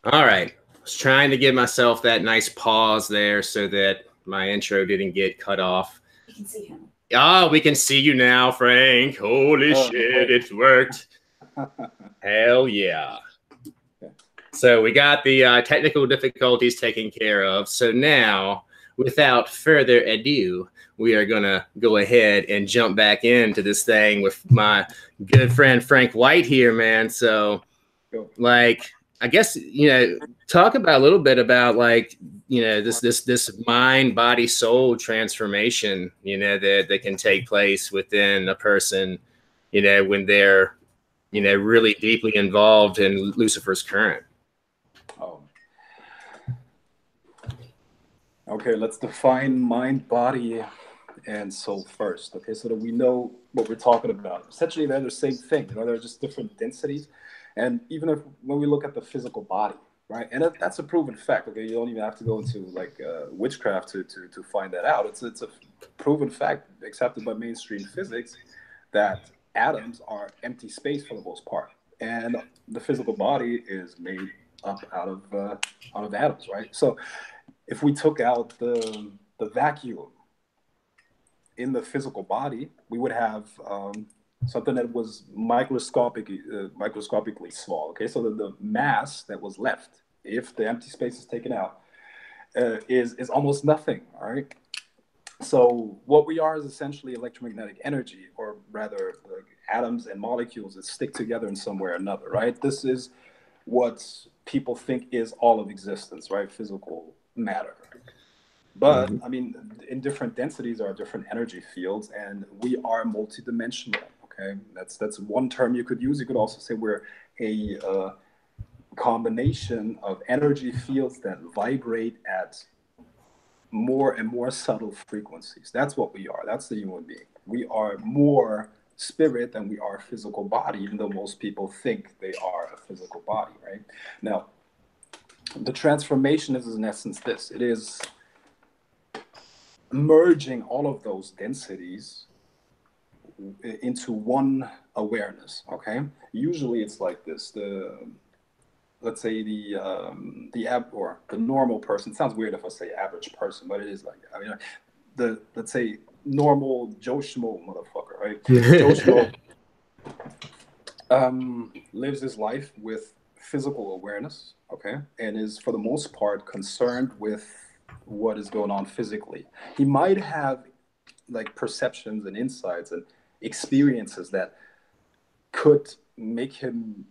All right. I was trying to give myself that nice pause there so that my intro didn't get cut off. You can see him. Ah, we can see you now, Frank. Holy shit, it worked. Hell yeah. So we got the technical difficulties taken care of. So now, without further ado, we are going to go ahead and jump back into this thing with my good friend Frank White here, man. So, like, I guess, talk about a little bit about like, this mind, body, soul transformation, that can take place within a person, when they're, really deeply involved in Lucifer's current. Oh. Okay, let's define mind, body, and soul first. Okay, so that we know what we're talking about. Essentially, they're the same thing. They're just different densities. And even if when we look at the physical body, right, and that's a proven fact. Okay, you don't even have to go into like witchcraft to find that out. It's a proven fact accepted by mainstream physics that atoms are empty space for the most part, and the physical body is made up out of atoms, right? So if we took out the vacuum in the physical body, we would have something that was microscopically small. Okay, so the mass that was left, if the empty space is taken out, is almost nothing. All right. So what we are is essentially electromagnetic energy, or rather, the atoms and molecules that stick together in some way or another. Right. This is what people think is all of existence. Right. Physical matter. But I mean, in different densities there are different energy fields, and we are multidimensional. Okay, that's one term you could use. You could also say we're a combination of energy fields that vibrate at more and more subtle frequencies. That's what we are. That's the human being. We are more spirit than we are physical body, even though most people think they are a physical body. Right now, the transformation is in essence this. It is merging all of those densities into one awareness. Okay, usually it's like this. Let's say the normal person. It sounds weird if I say average person, but it is like, I mean, let's say normal Joe Schmo motherfucker, right? Joe Schmo lives his life with physical awareness, okay, and is for the most part concerned with what is going on physically. He might have like perceptions and insights and experiences that could make him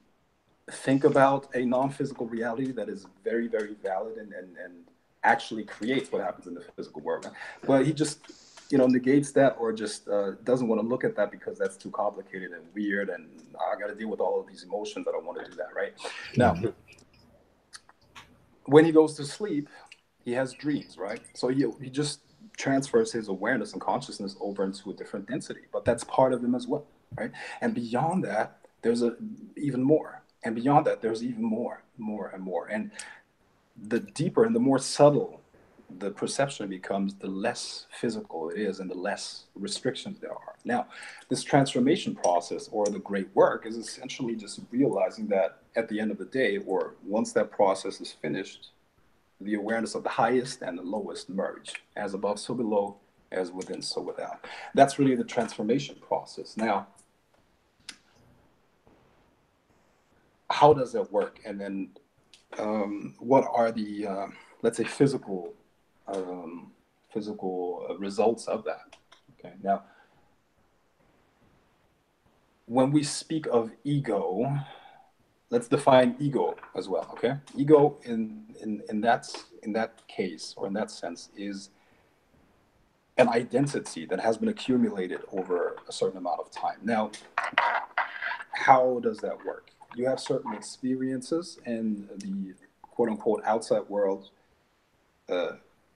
think about a non-physical reality that is very, very valid and actually creates what happens in the physical world. But he just, negates that, or just doesn't want to look at that because that's too complicated and weird, and I got to deal with all of these emotions. I don't want to do that, right? Now, when he goes to sleep, he has dreams, right? So he just transfers his awareness and consciousness over into a different density, but that's part of him as well, right? And beyond that, there's even more, and beyond that, there's even more and more. And the deeper and the more subtle the perception becomes, the less physical it is and the less restrictions there are. Now, this transformation process, or the great work, is essentially just realizing that at the end of the day, or once that process is finished, the awareness of the highest and the lowest merge, as above, so below, as within, so without. That's really the transformation process. Now, how does that work? And then what are the, let's say, physical results of that? Okay, now, when we speak of ego, let's define ego as well. Okay, ego in that case, or in that sense, is an identity that has been accumulated over a certain amount of time. Now, how does that work? You have certain experiences, and the quote unquote outside world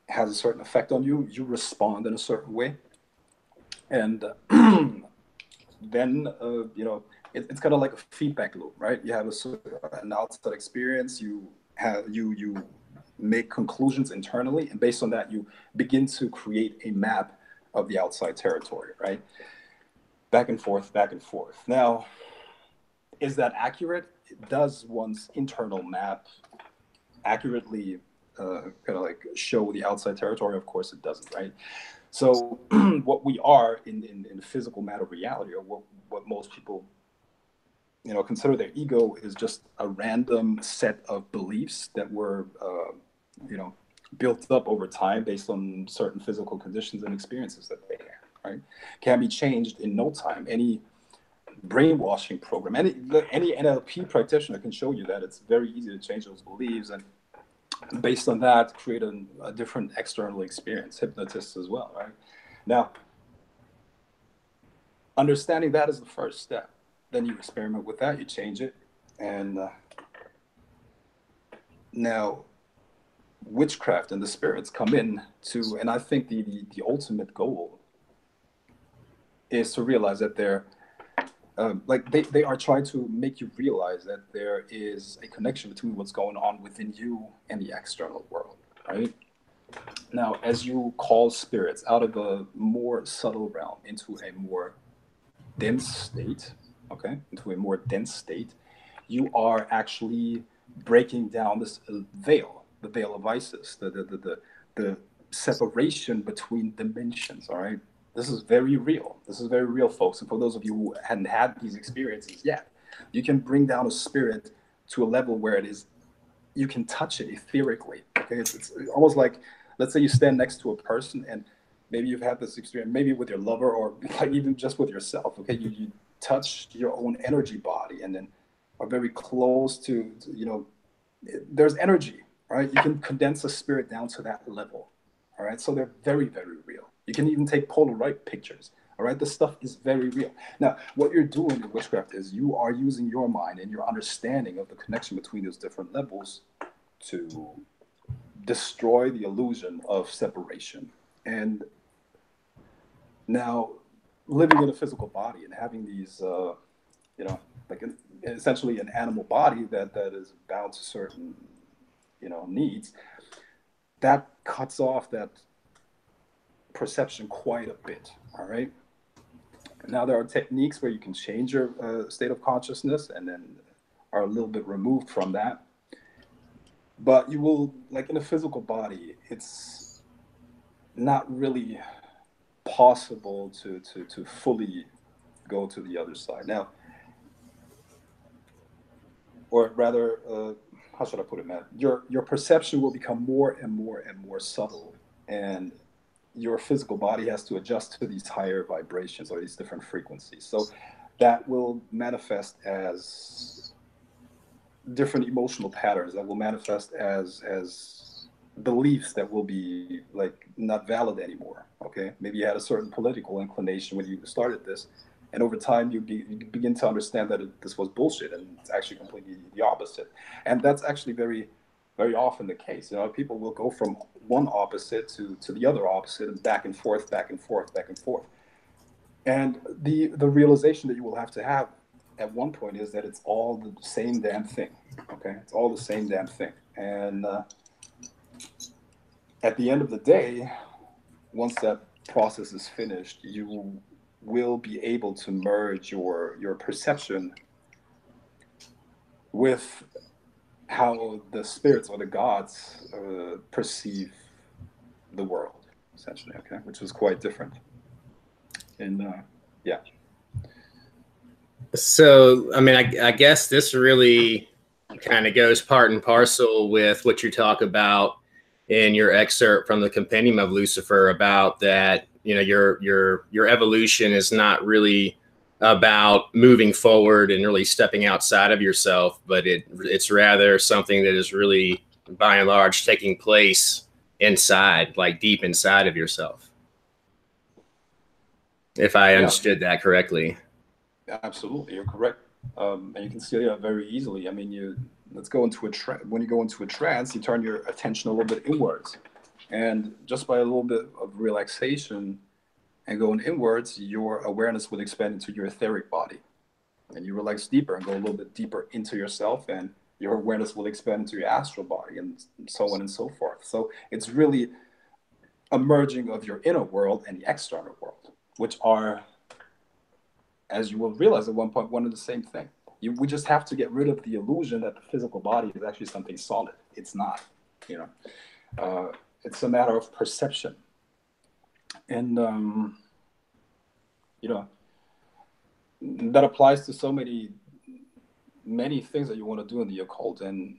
has a certain effect on you. You respond in a certain way, and then it's kind of like a feedback loop, right? You have an outside experience. You make conclusions internally, and based on that, you begin to create a map of the outside territory, right? Back and forth, back and forth. Now, is that accurate? Does one's internal map accurately kind of like show the outside territory? Of course it doesn't, right? So what we are in physical matter reality, or what most people, you know, consider their ego, is just a random set of beliefs that were, you know, built up over time based on certain physical conditions and experiences that they have, right? Can be changed in no time. Any brainwashing program, any NLP practitioner can show you that it's very easy to change those beliefs, and based on that, create a different external experience. Hypnotists as well, right? Now, understanding that is the first step. Then you experiment with that, you change it, and now witchcraft and the spirits come in to, and I think the ultimate goal is to realize that they're like they are trying to make you realize that there is a connection between what's going on within you and the external world, right? Now, as you call spirits out of a more subtle realm into a more dense state, okay, into a more dense state, you are actually breaking down this veil, the veil of Isis, the separation between dimensions, all right? This is very real. This is very real, folks. And for those of you who hadn't had these experiences yet, you can bring down a spirit to a level where it is, you can touch it etherically. Okay, it's almost like, let's say you stand next to a person, and maybe you've had this experience, maybe with your lover, or like even just with yourself. Okay, you touch your own energy body, and then are very close to, you know, there's energy, right? You can condense a spirit down to that level. All right, so they're very, very real. You can even take Polaroid pictures. All right, this stuff is very real. Now, what you're doing in witchcraft is you are using your mind and your understanding of the connection between those different levels to destroy the illusion of separation. And now, living in a physical body and having these, you know, like essentially an animal body that is bound to certain, you know, needs, that cuts off that perception quite a bit. All right. Now, there are techniques where you can change your state of consciousness and then are a little bit removed from that. But you will, like in a physical body, it's not really possible to fully go to the other side. Now, or rather, how should I put it, Matt? Your perception will become more and more and more subtle, and your physical body has to adjust to these higher vibrations or these different frequencies. So that will manifest as different emotional patterns, that will manifest as beliefs that will be like not valid anymore. Okay, maybe you had a certain political inclination when you started this, and over time you begin to understand that this was bullshit, and it's actually completely the opposite. And that's actually very, very often the case. You know, people will go from one opposite to the other opposite, and back and forth, back and forth, back and forth. And the realization that you will have to have at one point is that it's all the same damn thing. Okay, it's all the same damn thing. And at the end of the day, once that process is finished, you will be able to merge your perception with how the spirits or the gods perceive the world, essentially. Okay, which is quite different. And yeah. So, I mean, I guess this really kind of goes part and parcel with what you talk about in your excerpt from the Compendium of Lucifer, about that, you know, your evolution is not really about moving forward and really stepping outside of yourself, but it's rather something that is really, by and large, taking place inside, like deep inside of yourself. If I understood that correctly. Absolutely, you're correct. And you can see that very easily. I mean, let's go into when you go into a trance, you turn your attention a little bit inwards. And just by a little bit of relaxation and going inwards, your awareness will expand into your etheric body. And you relax deeper and go a little bit deeper into yourself, and your awareness will expand into your astral body, and so on and so forth. So it's really a merging of your inner world and the external world, which are, as you will realize at one point, one and the same thing. We just have to get rid of the illusion that the physical body is actually something solid. It's not, you know. It's a matter of perception. And, you know, that applies to so many things that you want to do in the occult. And,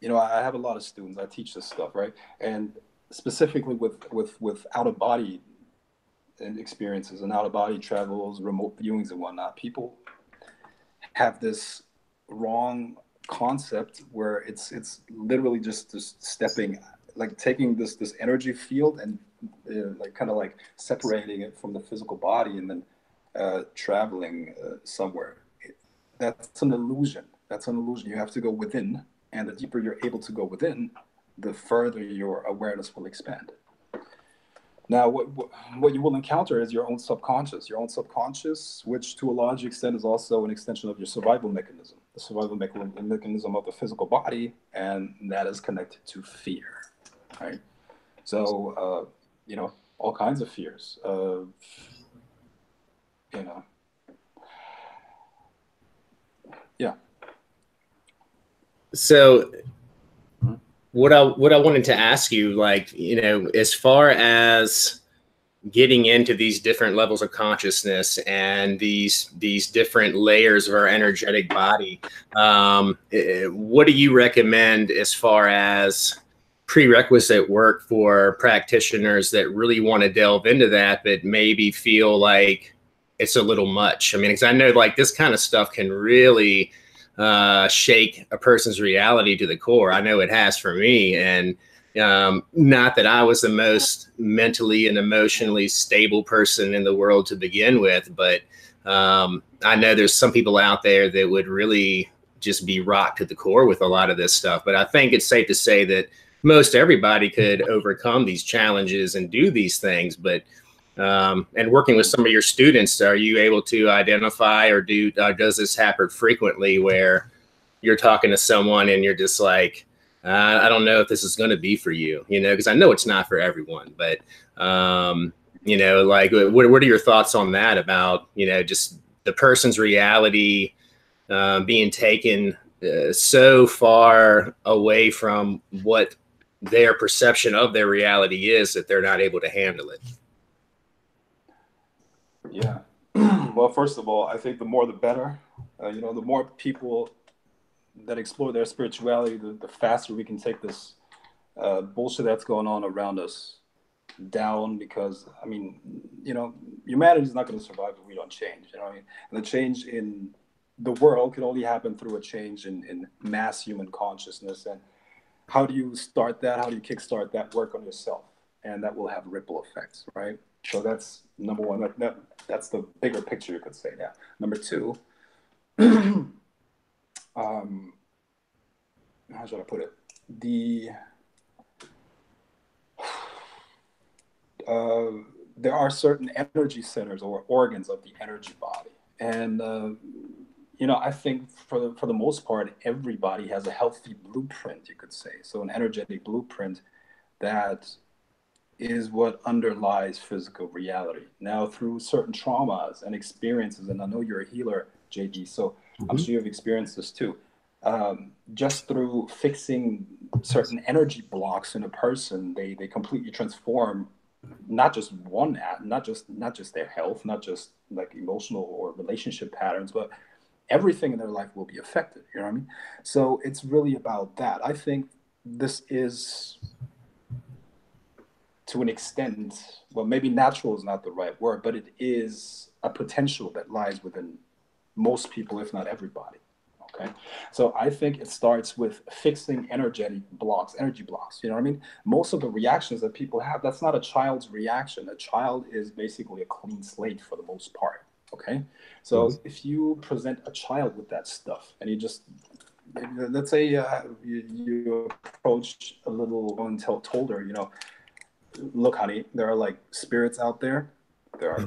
you know, I have a lot of students. I teach this stuff, right? And specifically with out-of-body experiences and out-of-body travels, remote viewings and whatnot, people have this wrong concept where it's literally just stepping, like taking this energy field and like kind of like separating it from the physical body and then traveling somewhere. That's an illusion. That's an illusion. You have to go within, and the deeper you're able to go within, the further your awareness will expand. Now, what you will encounter is your own subconscious, which to a large extent is also an extension of your survival mechanism, the survival mechanism of the physical body, and that is connected to fear, right? So, you know, all kinds of fears, you know, yeah. So what I wanted to ask you, like, you know, as far as getting into these different levels of consciousness and these different layers of our energetic body, what do you recommend as far as prerequisite work for practitioners that really want to delve into that, but maybe feel like it's a little much? I mean, because I know like this kind of stuff can really shake a person's reality to the core. I know it has for me. And not that I was the most mentally and emotionally stable person in the world to begin with, but I know there's some people out there that would really just be rocked to the core with a lot of this stuff. But I think it's safe to say that most everybody could overcome these challenges and do these things. But and working with some of your students, are you able to identify, or does this happen frequently where you're talking to someone and you're just like, I don't know if this is going to be for you, you know, because I know it's not for everyone, but, you know, like, what are your thoughts on that about, you know, just the person's reality being taken so far away from what their perception of their reality is that they're not able to handle it? Yeah. Well, first of all, I think the more the better. You know, the more people that explore their spirituality, the faster we can take this bullshit that's going on around us down. Because, I mean, you know, humanity is not going to survive if we don't change. You know what I mean? And the change in the world can only happen through a change in mass human consciousness. And how do you start that? How do you kickstart that? Work on yourself, and that will have ripple effects, right? So that's number one. That's the bigger picture, you could say. Yeah. Number two, how should I put it? There are certain energy centers or organs of the energy body, and you know, I think for the most part, everybody has a healthy blueprint, you could say. So an energetic blueprint that is what underlies physical reality. Now, through certain traumas and experiences, and I know you're a healer, JD, so I'm sure you've experienced this too. Just through fixing certain energy blocks in a person, they completely transform not just not just their health, not just like emotional or relationship patterns, but everything in their life will be affected. You know what I mean? So it's really about that. I think this is, to an extent, well, maybe natural is not the right word, but it is a potential that lies within most people, if not everybody. Okay. So I think it starts with fixing energy blocks. You know what I mean? Most of the reactions that people have, that's not a child's reaction. A child is basically a clean slate for the most part. Okay. So if you present a child with that stuff and you just, let's say you approach a little one and told her, you know, look, honey, there are like spirits out there. There are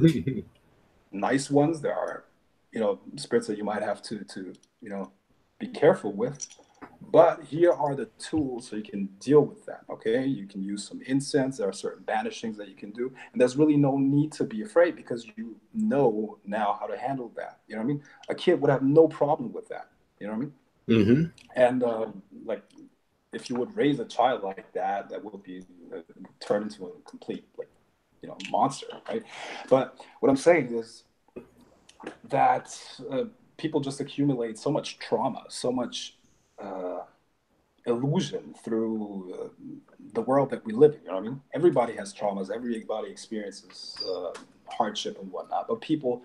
nice ones. There are, you know, spirits that you might have to, you know, be careful with. But here are the tools so you can deal with that, okay? You can use some incense. There are certain banishings that you can do. And there's really no need to be afraid because you know now how to handle that. You know what I mean? A kid would have no problem with that. You know what I mean? Mm-hmm. And like, if you would raise a child like that, that would be turned into a complete, like, you know, monster, right? But what I'm saying is that people just accumulate so much trauma, so much illusion through the world that we live in. You know what I mean? Everybody has traumas. Everybody experiences hardship and whatnot. But people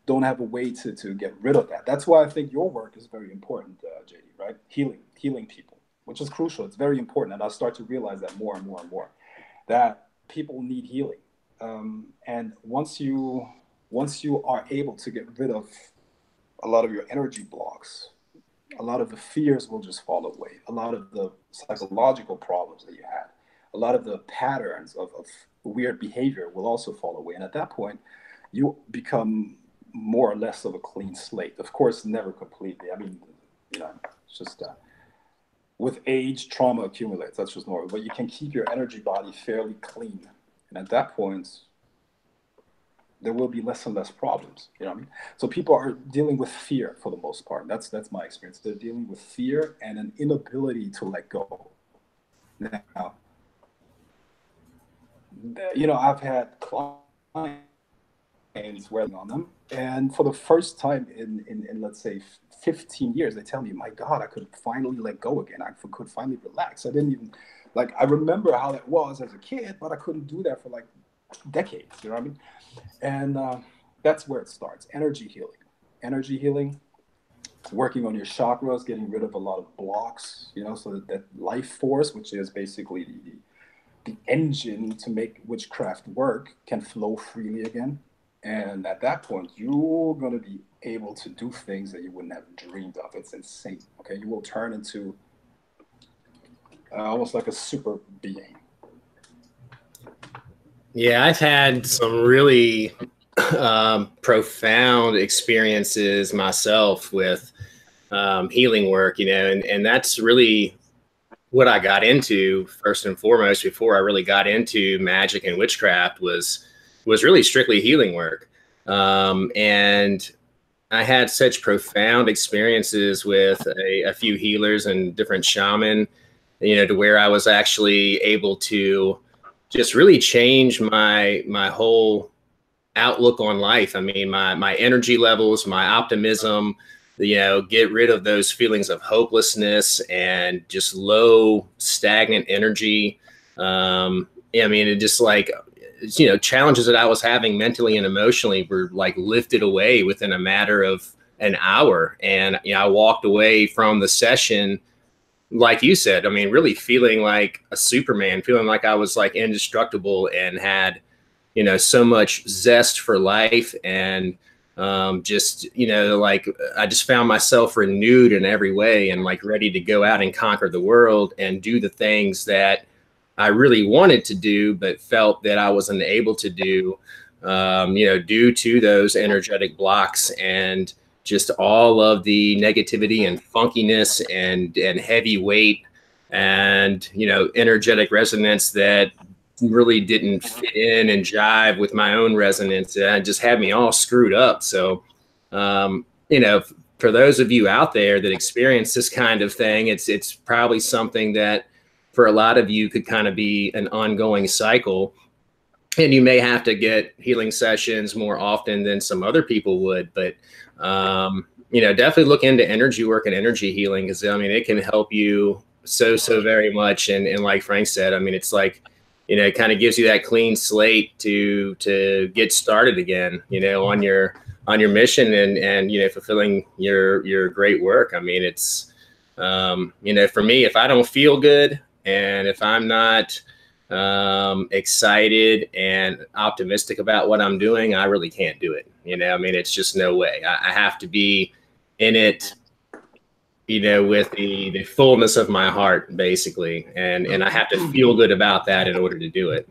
don't have a way to get rid of that. That's why I think your work is very important, JD. Right? Healing people, which is crucial. It's very important, and I start to realize that more and more and more that people need healing. And once you are able to get rid of a lot of your energy blocks, a lot of the fears will just fall away. A lot of the psychological problems that you had, a lot of the patterns of weird behavior will also fall away. And at that point, you become more or less of a clean slate. Of course, never completely. I mean, you know, it's just with age, trauma accumulates. That's just normal. But you can keep your energy body fairly clean. And at that point, there will be less and less problems. You know what I mean? So people are dealing with fear for the most part. That's my experience. They're dealing with fear and an inability to let go. Now, you know, I've had clients wearing on them, and for the first time in let's say 15 years, they tell me, "My God, I could finally let go again. I could finally relax. I didn't even like. I remember how that was as a kid, but I couldn't do that for like decades." You know what I mean? And that's where it starts. Energy healing, working on your chakras, getting rid of a lot of blocks, you know, so that life force, which is basically the engine to make witchcraft work, can flow freely again. And at that point, you're going to be able to do things that you wouldn't have dreamed of. It's insane. Okay. You will turn into almost like a super being. Yeah, I've had some really profound experiences myself with healing work, you know, and that's really what I got into first and foremost before I really got into magic and witchcraft was really strictly healing work. And I had such profound experiences with a few healers and different shaman, you know, to where I was actually able to just really change my whole outlook on life. I mean, my energy levels, my optimism, you know, get rid of those feelings of hopelessness and just low, stagnant energy. I mean, it just like, you know, challenges that I was having mentally and emotionally were like lifted away within a matter of an hour. And, you know, I walked away from the session, like you said, I mean, really feeling like a Superman, feeling like I was like indestructible and had, you know, so much zest for life. And just, you know, like I just found myself renewed in every way and like ready to go out and conquer the world and do the things that I really wanted to do, but felt that I wasn't able to do, you know, due to those energetic blocks and just all of the negativity and funkiness and heavy weight and, you know, energetic resonance that really didn't fit in and jive with my own resonance. And it just had me all screwed up. So, you know, for those of you out there that experience this kind of thing, it's probably something that for a lot of you could kind of be an ongoing cycle. And you may have to get healing sessions more often than some other people would, but you know, definitely look into energy work and energy healing, because I mean, it can help you so very much. And like Frank said, I mean, it's like, you know, it kind of gives you that clean slate to get started again, you know, on your mission and you know, fulfilling your great work. I mean, it's you know, for me, if I don't feel good and if I'm not excited and optimistic about what I'm doing, I really can't do it. You know, I mean, it's just no way. I have to be in it, you know, with the fullness of my heart, basically. And I have to feel good about that in order to do it.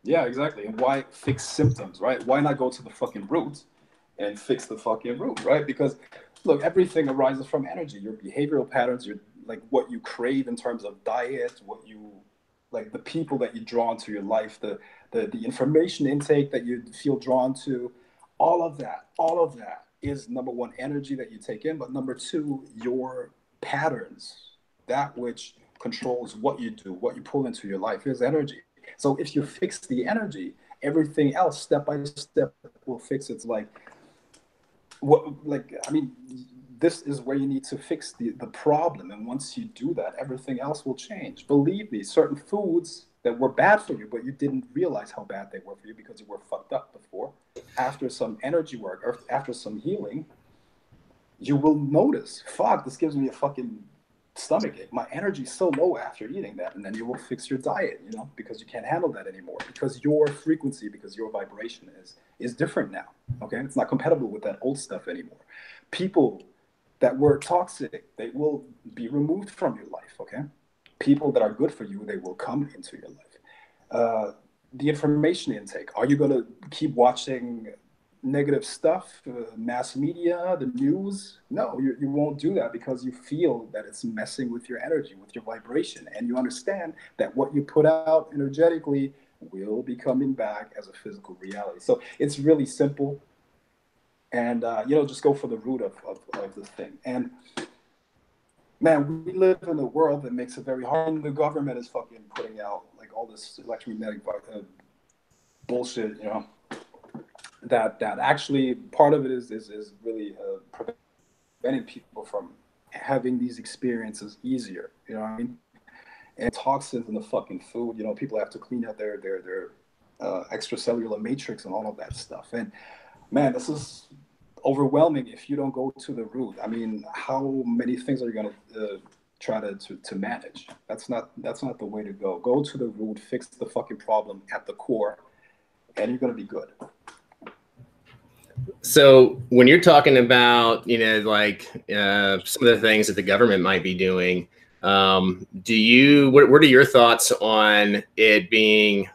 Yeah, exactly. And why fix symptoms, right? Why not go to the fucking root and fix the fucking root, right? Because look, everything arises from energy. Your behavioral patterns, your like what you crave in terms of diet, what you like, the people that you draw into your life, the information intake that you feel drawn to, all of that is number one, energy that you take in, but number two, your patterns, that which controls what you do, what you pull into your life is energy. So if you fix the energy, everything else step by step will fix it. It's like what, like, I mean, this is where you need to fix the problem. And once you do that, everything else will change. Believe me, certain foods that were bad for you, but you didn't realize how bad they were for you because you were fucked up before, after some energy work or after some healing, you will notice, fuck, this gives me a fucking stomach ache. My energy's so low after eating that. And then you will fix your diet, you know, because you can't handle that anymore. Because your frequency, because your vibration is different now. Okay. It's not compatible with that old stuff anymore. People that were toxic, they will be removed from your life. Okay. People that are good for you, they will come into your life. The information intake. Are you going to keep watching negative stuff, mass media, the news? No, you won't do that because you feel that it's messing with your energy, with your vibration. And you understand that what you put out energetically will be coming back as a physical reality. So it's really simple. And, you know, just go for the root of the thing. And, man, we live in a world that makes it very hard. The government is fucking putting out, like, all this electromagnetic bullshit, you know, that actually part of it is really preventing people from having these experiences easier, you know what I mean? And toxins in the fucking food, you know, people have to clean out their extracellular matrix and all of that stuff. And man, this is overwhelming if you don't go to the root. I mean, how many things are you going to try to manage? That's not the way to go. Go to the root, fix the fucking problem at the core, and you're going to be good. So when you're talking about, you know, like some of the things that the government might be doing, what are your thoughts on it being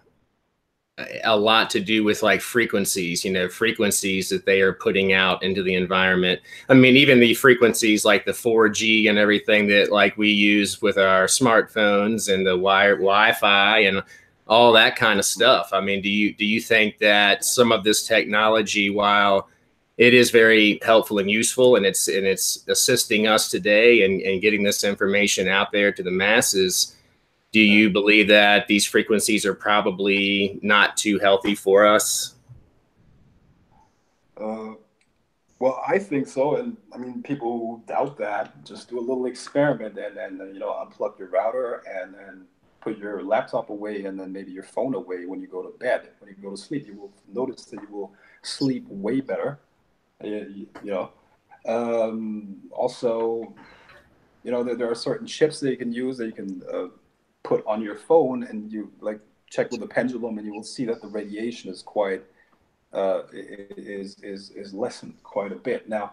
a lot to do with like frequencies, you know, frequencies that they are putting out into the environment? I mean, even the frequencies like the 4G and everything that like we use with our smartphones and the wired Wi-Fi and all that kind of stuff. I mean, do you think that some of this technology, while it is very helpful and useful, and it's assisting us today and getting this information out there to the masses, do you believe that these frequencies are probably not too healthy for us? Well, I think so. And I mean, people who doubt that, just do a little experiment and you know, unplug your router and then put your laptop away and then maybe your phone away when you go to bed. When you go to sleep, you will notice that you will sleep way better. You know, also, you know, there are certain chips that you can use that you can put on your phone, and you like check with the pendulum, and you will see that the radiation is quite is lessened quite a bit. Now,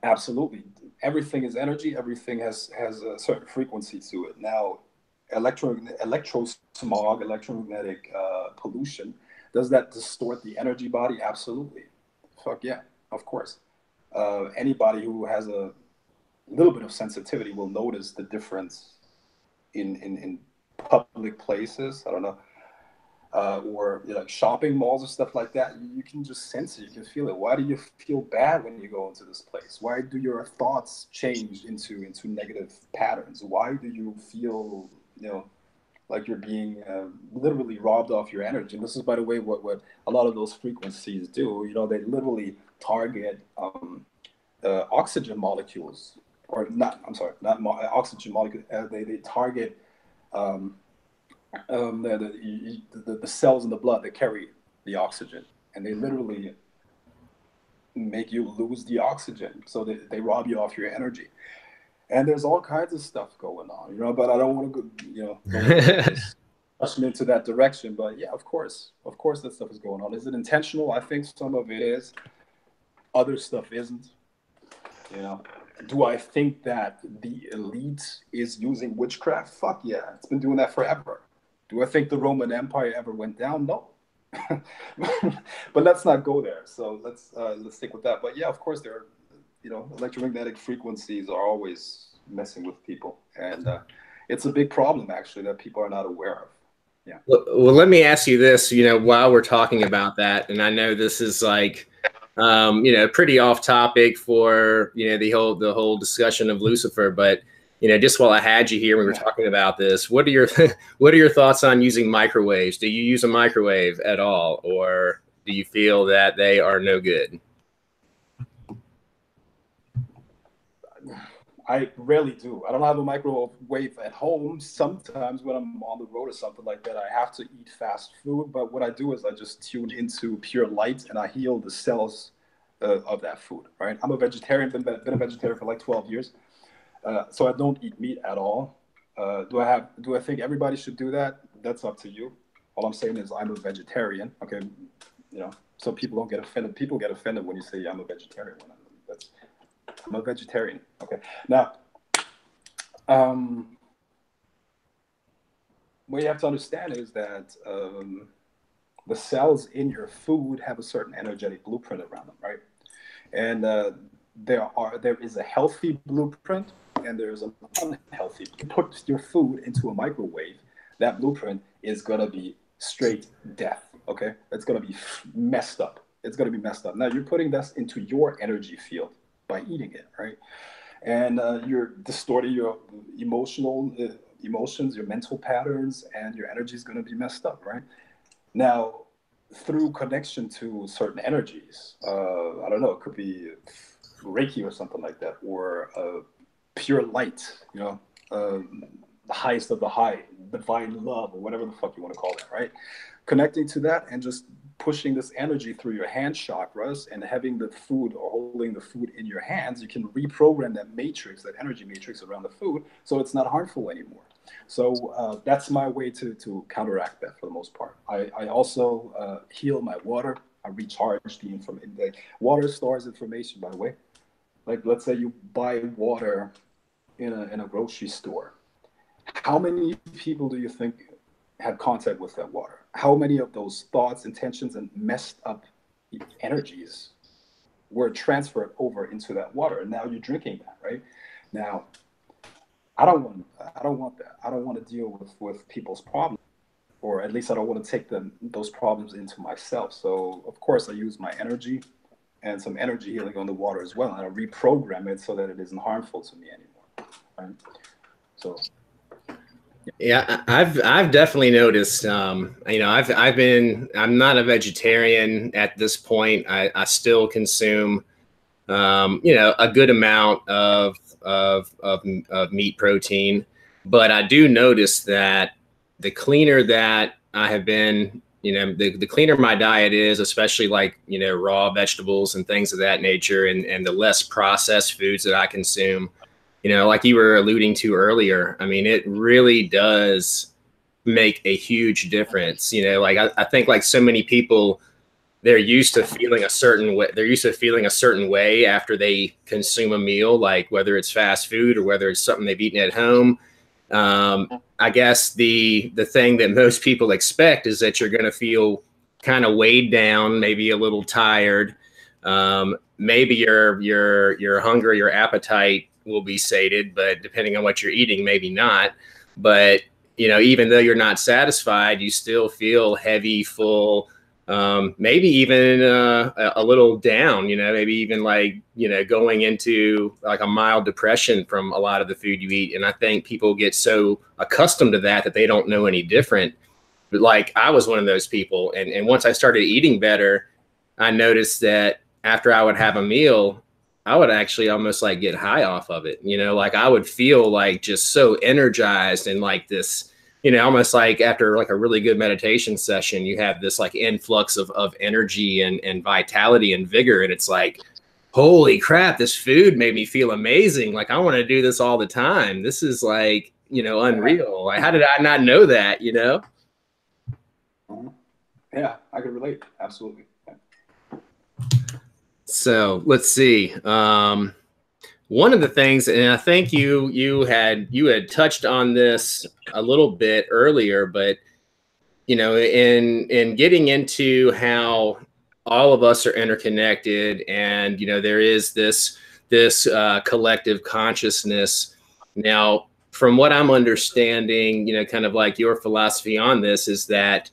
absolutely, everything is energy. Everything has a certain frequency to it. Now, electrosmog, electromagnetic pollution, does that distort the energy body? Absolutely. Fuck yeah, of course. Anybody who has a little bit of sensitivity will notice the difference in public places. I don't know, or you know, like shopping malls or stuff like that. You can just sense it. You can feel it. Why do you feel bad when you go into this place? Why do your thoughts change into negative patterns? Why do you feel, you know, like you're being literally robbed off your energy? And this is, by the way, what a lot of those frequencies do. You know, they literally target oxygen molecules, or not. I'm sorry, not oxygen molecules. They target the cells in the blood that carry the oxygen, and they literally make you lose the oxygen. So they rob you off your energy. And there's all kinds of stuff going on, you know, but I don't want to go, you know, pushing into that direction. But yeah, of course that stuff is going on. Is it intentional? I think some of it is. Other stuff isn't, you know. Do I think that the elite is using witchcraft? Fuck yeah, it's been doing that forever. Do I think the Roman Empire ever went down? No. But let's not go there. So let's stick with that. But yeah, of course there are you know, electromagnetic frequencies are always messing with people, and it's a big problem actually that people are not aware of. Yeah. Well, let me ask you this, you know, while we're talking about that, and I know this is like, you know, pretty off topic for, you know, the whole discussion of Lucifer, but, you know, just while I had you here, we were talking about this. What are your what are your thoughts on using microwaves? Do you use a microwave at all, or do you feel that they are no good? I rarely do. I don't have a microwave at home. Sometimes when I'm on the road or something like that, I have to eat fast food. But what I do is I just tune into pure light and I heal the cells of that food, right? I'm a vegetarian, been a vegetarian for like 12 years. So I don't eat meat at all. Do I think everybody should do that? That's up to you. All I'm saying is I'm a vegetarian. Okay. You know, so people don't get offended. People get offended when you say I'm a vegetarian. I'm a vegetarian. Okay. Now, what you have to understand is that the cells in your food have a certain energetic blueprint around them, right? And there is a healthy blueprint and there's an unhealthy. You put your food into a microwave, that blueprint is gonna be straight death. Okay, it's gonna be messed up. It's gonna be messed up. Now you're putting this into your energy field by eating it, right? And you're distorting your emotions, your mental patterns, and your energy is going to be messed up, right? Now, through connection to certain energies, I don't know, it could be Reiki or something like that, or pure light, you know, the highest of the high, divine love, or whatever the fuck you want to call that, right? Connecting to that and just pushing this energy through your hand chakras and having the food or holding the food in your hands, you can reprogram that matrix, that energy matrix around the food, so it's not harmful anymore. So that's my way to counteract that for the most part. I also heal my water. I recharge the information. Water stores information, by the way. Like, let's say you buy water in a grocery store. How many people do you think had contact with that water? How many of those thoughts, intentions, and messed up energies were transferred over into that water? And now you're drinking that, right? Now, I don't want that. I don't want to deal with people's problems, or at least I don't want to take those problems into myself. So of course I use my energy and some energy healing on the water as well, and I reprogram it so that it isn't harmful to me anymore. Right? So. Yeah, I've definitely noticed. You know, I'm not a vegetarian at this point. I still consume, you know, a good amount of meat protein, but I do notice that the cleaner that I have been, you know, the cleaner my diet is, especially like, you know, raw vegetables and things of that nature, and the less processed foods that I consume. You know, like you were alluding to earlier, I mean, it really does make a huge difference. You know, like I think like so many people, they're used to feeling a certain way. They're used to feeling a certain way after they consume a meal, like whether it's fast food or whether it's something they've eaten at home. I guess the thing that most people expect is that you're going to feel kind of weighed down, maybe a little tired. Maybe your hunger, your appetite will be sated, but depending on what you're eating, maybe not. But, you know, even though you're not satisfied, you still feel heavy, full, maybe even a little down, you know, maybe even like, you know, going into like a mild depression from a lot of the food you eat. And I think people get so accustomed to that they don't know any different. But like I was one of those people. And once I started eating better, I noticed that after I would have a meal, I would actually almost like get high off of it. You know, like I would feel like just so energized and like this, you know, almost like after like a really good meditation session, you have this like influx of energy and vitality and vigor. And it's like, holy crap, this food made me feel amazing. Like I want to do this all the time. This is like, you know, unreal. Like, how did I not know that, you know? Yeah, I could relate. Absolutely. So let's see. One of the things, and I think you had touched on this a little bit earlier, but you know, in getting into how all of us are interconnected, and you know, there is this this collective consciousness. Now, from what I'm understanding, you know, kind of like your philosophy on this is that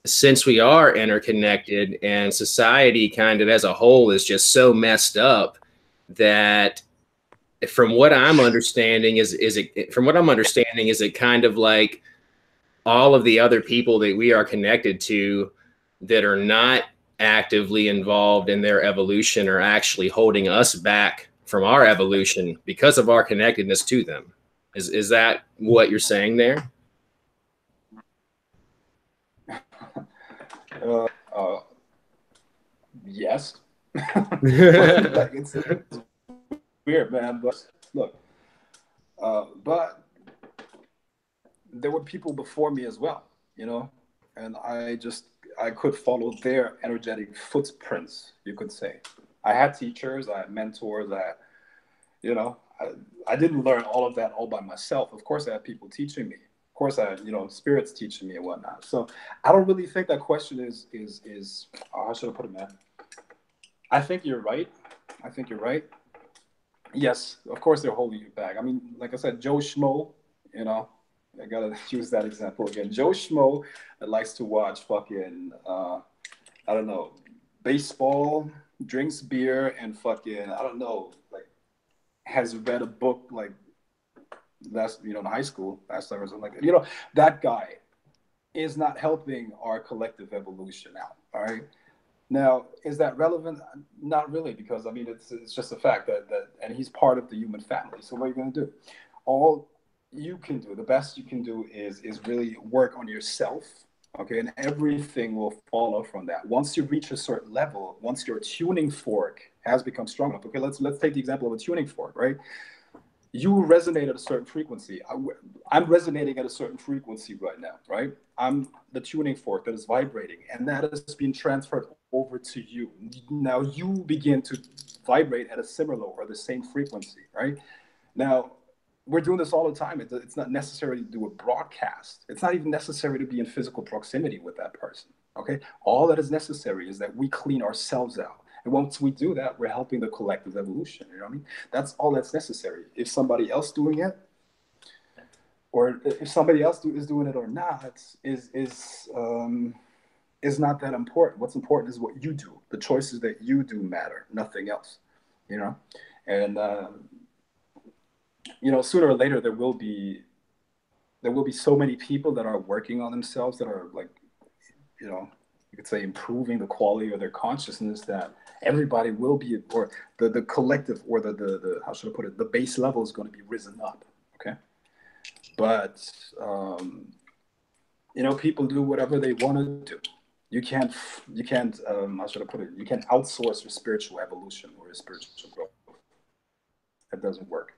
since we are interconnected and society kind of as a whole is just so messed up that from what I'm understanding is it kind of like all of the other people that we are connected to that are not actively involved in their evolution are actually holding us back from our evolution because of our connectedness to them. Is that what you're saying there? Yes. Like, it's weird, man. But look, but there were people before me as well, you know, and I could follow their energetic footprints, you could say. I had teachers, I had mentors, you know, I didn't learn all of that all by myself. Of course, I had people teaching me. Of course, I had, you know, spirits teaching me and whatnot. So I don't really think that question is how should I put it, man? I think you're right. I think you're right. Yes, of course they're holding you back. I mean, like I said, Joe Schmo, you know, I gotta use that example again. Joe Schmo that likes to watch fucking, I don't know, baseball, drinks beer, and fucking, I don't know, like, has read a book like last, you know, in high school, last time or something like that. You know, that guy is not helping our collective evolution out. All right. Now, is that relevant? Not really, because I mean, it's just a fact that and he's part of the human family. So what are you going to do? All you can do, the best you can do, is really work on yourself. Okay, and everything will follow from that. Once you reach a certain level, once your tuning fork has become strong enough. Okay, let's take the example of a tuning fork, right? You resonate at a certain frequency. I'm resonating at a certain frequency right now, right? I'm the tuning fork that is vibrating, and that is being transferred over to you. Now you begin to vibrate at a similar or the same frequency, right? Now, we're doing this all the time. It's not necessary to do a broadcast. It's not even necessary to be in physical proximity with that person, okay? All that is necessary is that we clean ourselves out. And once we do that, we're helping the collective evolution. You know what I mean? That's all that's necessary. If somebody else doing it, or if somebody else is doing it or not, is not that important. What's important is what you do. The choices that you do matter, nothing else. You know, and you know, sooner or later there will be so many people that are working on themselves, that are, like, you know, you could say improving the quality of their consciousness, that everybody will be, or the collective, or the how should I put it, the base level is going to be risen up. Okay, but you know, people do whatever they want to do. You can't how should I put it, you can't outsource your spiritual evolution or your spiritual growth. That doesn't work.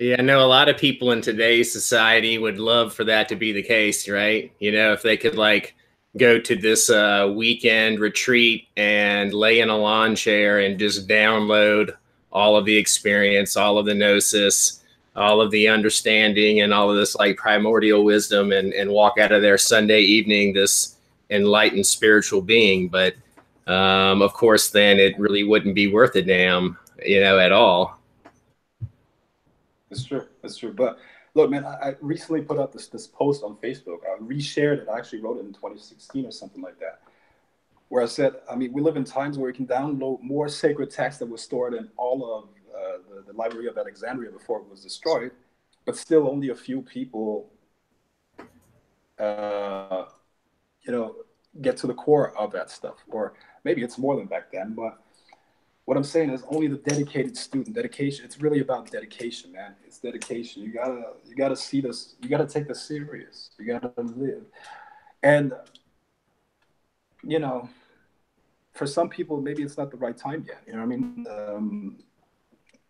Yeah, I know a lot of people in today's society would love for that to be the case, right? You know, if they could like go to this weekend retreat and lay in a lawn chair and just download all of the experience, all of the gnosis, all of the understanding, and all of this like primordial wisdom, and walk out of there Sunday evening this enlightened spiritual being. But of course, then it really wouldn't be worth a damn, you know, at all. It's true. It's true. But look, man, I recently put out this post on Facebook. I reshared it. I actually wrote it in 2016 or something like that, where I said, I mean, we live in times where you can download more sacred texts that was stored in all of the Library of Alexandria before it was destroyed, but still only a few people, you know, get to the core of that stuff. Or maybe it's more than back then, but what I'm saying is only the dedicated student. Dedication. It's really about dedication, man. It's dedication. You gotta see this. You gotta take this serious. You gotta live. And you know, for some people, maybe it's not the right time yet. You know what I mean?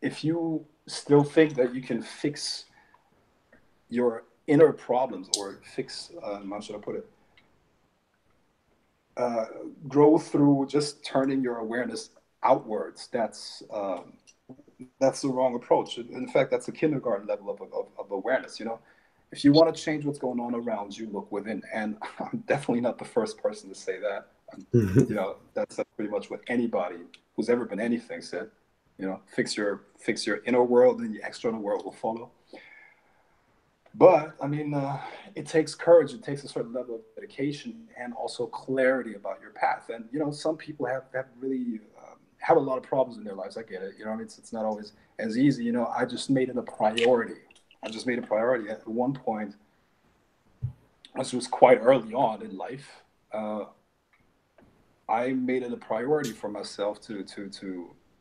If you still think that you can fix your inner problems, or fix, how should I put it? Grow through just turning your awareness outwards. That's the wrong approach. In fact, that's a kindergarten level of awareness. You know, if you want to change what's going on around you, look within. And I'm definitely not the first person to say that. You know, that's pretty much what anybody who's ever been anything said. You know, fix your inner world, and the external world will follow. But I mean, it takes courage. It takes a certain level of dedication and also clarity about your path. And you know, some people have really have a lot of problems in their lives. I get it. You know, it's not always as easy. You know, I just made it a priority. I just made a priority at one point. This was quite early on in life. I made it a priority for myself to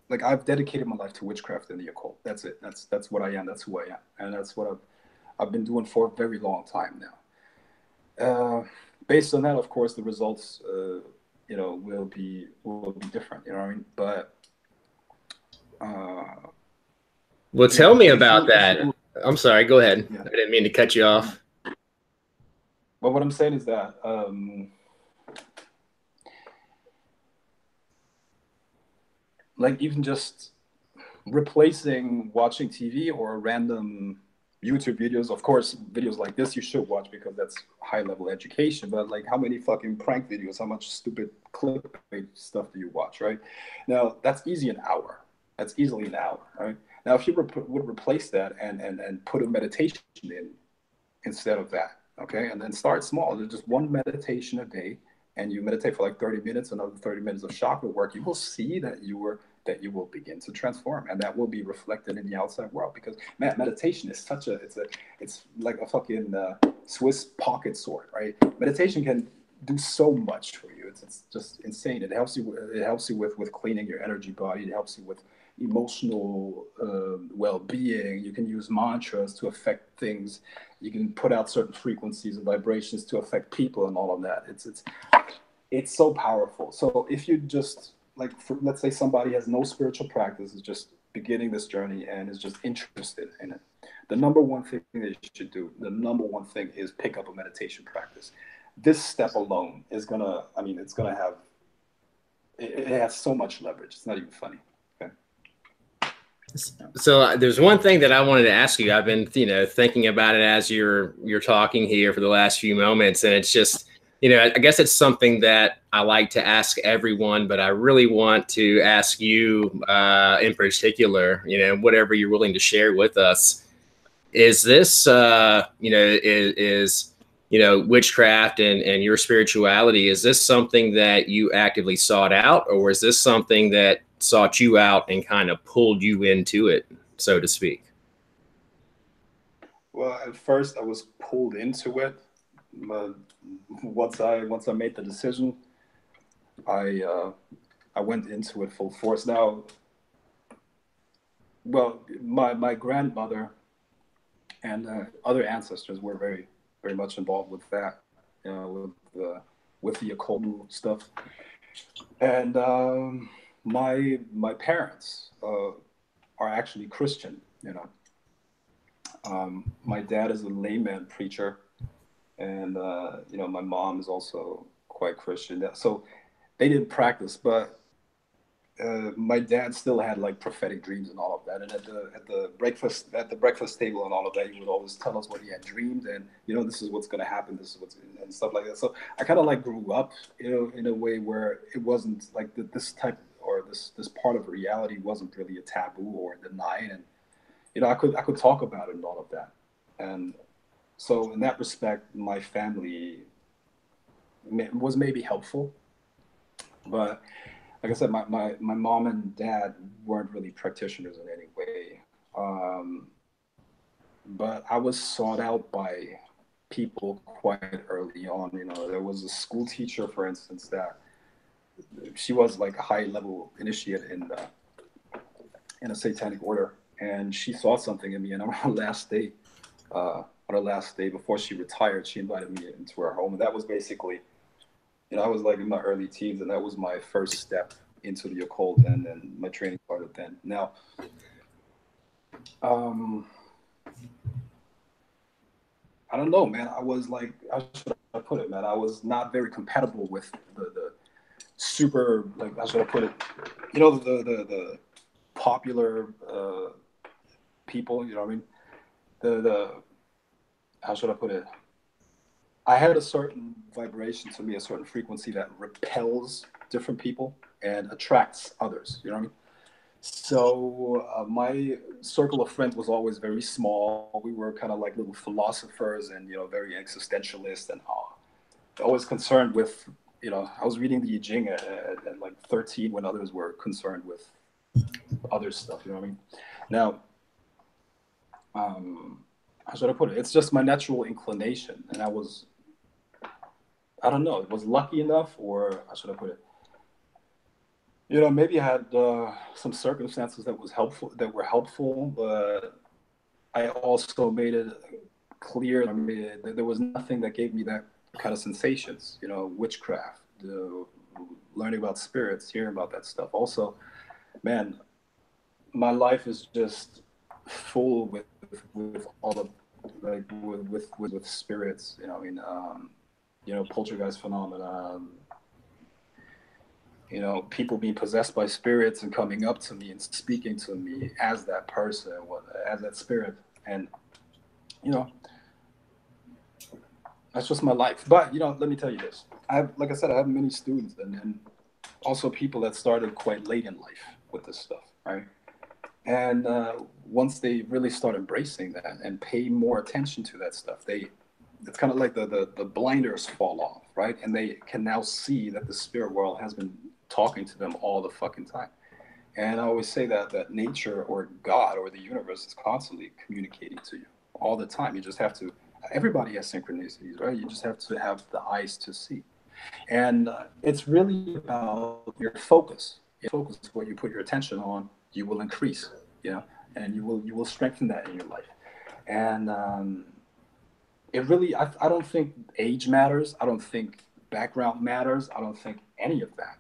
like, I've dedicated my life to witchcraft and the occult. That's it. That's what I am. That's who I am, and that's what I've been doing for a very long time now. Based on that, of course, the results, you know, will be different. You know what I mean? But well, tell me about that. I'm sorry. Go ahead. Yeah. I didn't mean to cut you off. But what I'm saying is that like, even just replacing watching TV or random YouTube videos. Of course, videos like this you should watch because that's high level education. But like, how many fucking prank videos, how much stupid clickbait stuff do you watch, right? Now, that's easy an hour. That's easily an hour, right? Now, if you would replace that and put a meditation in instead of that, okay? And then start small. There's just one meditation a day, and you meditate for like 30 minutes, another 30 minutes of chakra work. You will see that you will begin to transform, and that will be reflected in the outside world. Because, man, meditation is it's like a fucking Swiss pocket sword, right? Meditation can do so much for you. It's just insane. It helps you with cleaning your energy body. It helps you with emotional well-being. You can use mantras to affect things. You can put out certain frequencies and vibrations to affect people and all of that. It's so powerful. So if you just, like, let's say somebody has no spiritual practice, is just beginning this journey and is just interested in it, the number one thing that you should do, is pick up a meditation practice. This step alone is gonna, I mean, it's gonna have, it has so much leverage. It's not even funny. Okay. So there's one thing that I wanted to ask you. I've been, you know, thinking about it as you're talking here for the last few moments, and it's just, you know, I guess it's something that I like to ask everyone, but I really want to ask you in particular, you know, whatever you're willing to share with us. Is this, you know, is you know, witchcraft and your spirituality, is this something that you actively sought out, or is this something that sought you out and kind of pulled you into it, so to speak? Well, at first I was pulled into it. Once I made the decision, I went into it full force. Now, well, my grandmother and other ancestors were very, very much involved with that, with the occult stuff. And my parents are actually Christian. You know, my dad is a layman preacher, and you know, my mom is also quite Christian. So they didn't practice, but my dad still had like prophetic dreams and all of that. And at the breakfast table and all of that, he would always tell us what he had dreamed, and you know, this is what's going to happen, this is what's, and stuff like that. So I kind of like grew up, you know, in a way where it wasn't like this type, or this part of reality wasn't really a taboo or denied, and you know, I could talk about it and all of that. And so in that respect, my family was maybe helpful, but like I said, my mom and dad weren't really practitioners in any way. But I was sought out by people quite early on. You know, there was a school teacher, for instance, that she was like a high level initiate in a satanic order, and she saw something in me. And on our last day, before she retired, she invited me into her home, and that was basically, you know, I was like in my early teens, and that was my first step into the occult, and then my training started then. Now, I don't know, man. I was like, how should I put it, man? I was not very compatible with the super, like, how should I put it? You know, the popular people, you know what I mean? The how should I put it? I had a certain vibration to me, a certain frequency that repels different people and attracts others. You know what I mean? So my circle of friends was always very small. We were kind of like little philosophers and, very existentialist and always concerned with, I was reading the I Ching at like 13 when others were concerned with other stuff. You know what I mean? Now, how should I put it? It's just my natural inclination. And I don't know, it was lucky enough, or how should I put it? Maybe I had some circumstances that were helpful, but I also made it clear. I mean, there was nothing that gave me that kind of sensations. Witchcraft, learning about spirits, hearing about that stuff. Also, man, my life is just full with all the with spirits. Poltergeist phenomena. People being possessed by spirits and coming up to me and speaking to me as that person, as that spirit. And, that's just my life. But, let me tell you this. Like I said, I have many students and also people that started quite late in life with this stuff, right? And once they really start embracing that and pay more attention to that stuff, it's kind of like the blinders fall off, right? And they can now see that the spirit world has been talking to them all the fucking time. And I always say that nature or God or the universe is constantly communicating to you all the time. You just have to, everybody has synchronicities, right? You just have to have the eyes to see. And it's really about your focus. Your focus, what you put your attention on, you will increase, and you will strengthen that in your life. And it really, I don't think age matters. I don't think background matters. I don't think any of that.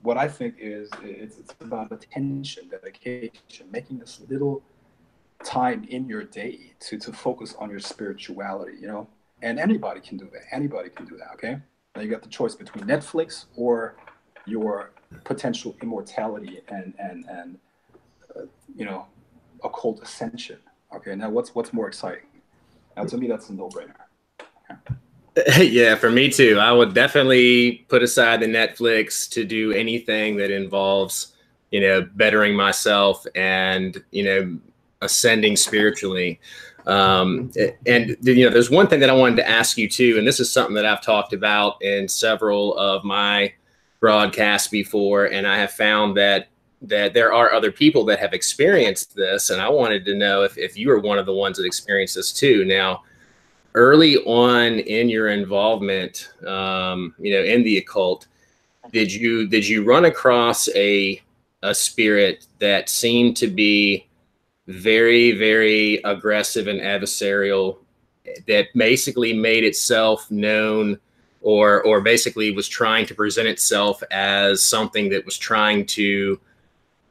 What I think is it's about attention, dedication, making this little time in your day to focus on your spirituality, and anybody can do that. Anybody can do that. Okay. Now you got the choice between Netflix or your potential immortality and occult ascension. Okay. Now what's more exciting? Now to me, that's a no-brainer. Yeah, for me too. I would definitely put aside the Netflix to do anything that involves, bettering myself and, ascending spiritually. And, there's one thing that I wanted to ask you too, and this is something that I've talked about in several of my broadcasts before, and I have found that there are other people that have experienced this, and I wanted to know if you were one of the ones that experienced this too. Now, early on in your involvement, in the occult, did you run across a spirit that seemed to be very, very aggressive and adversarial, that basically made itself known, or basically was trying to present itself as something that was trying to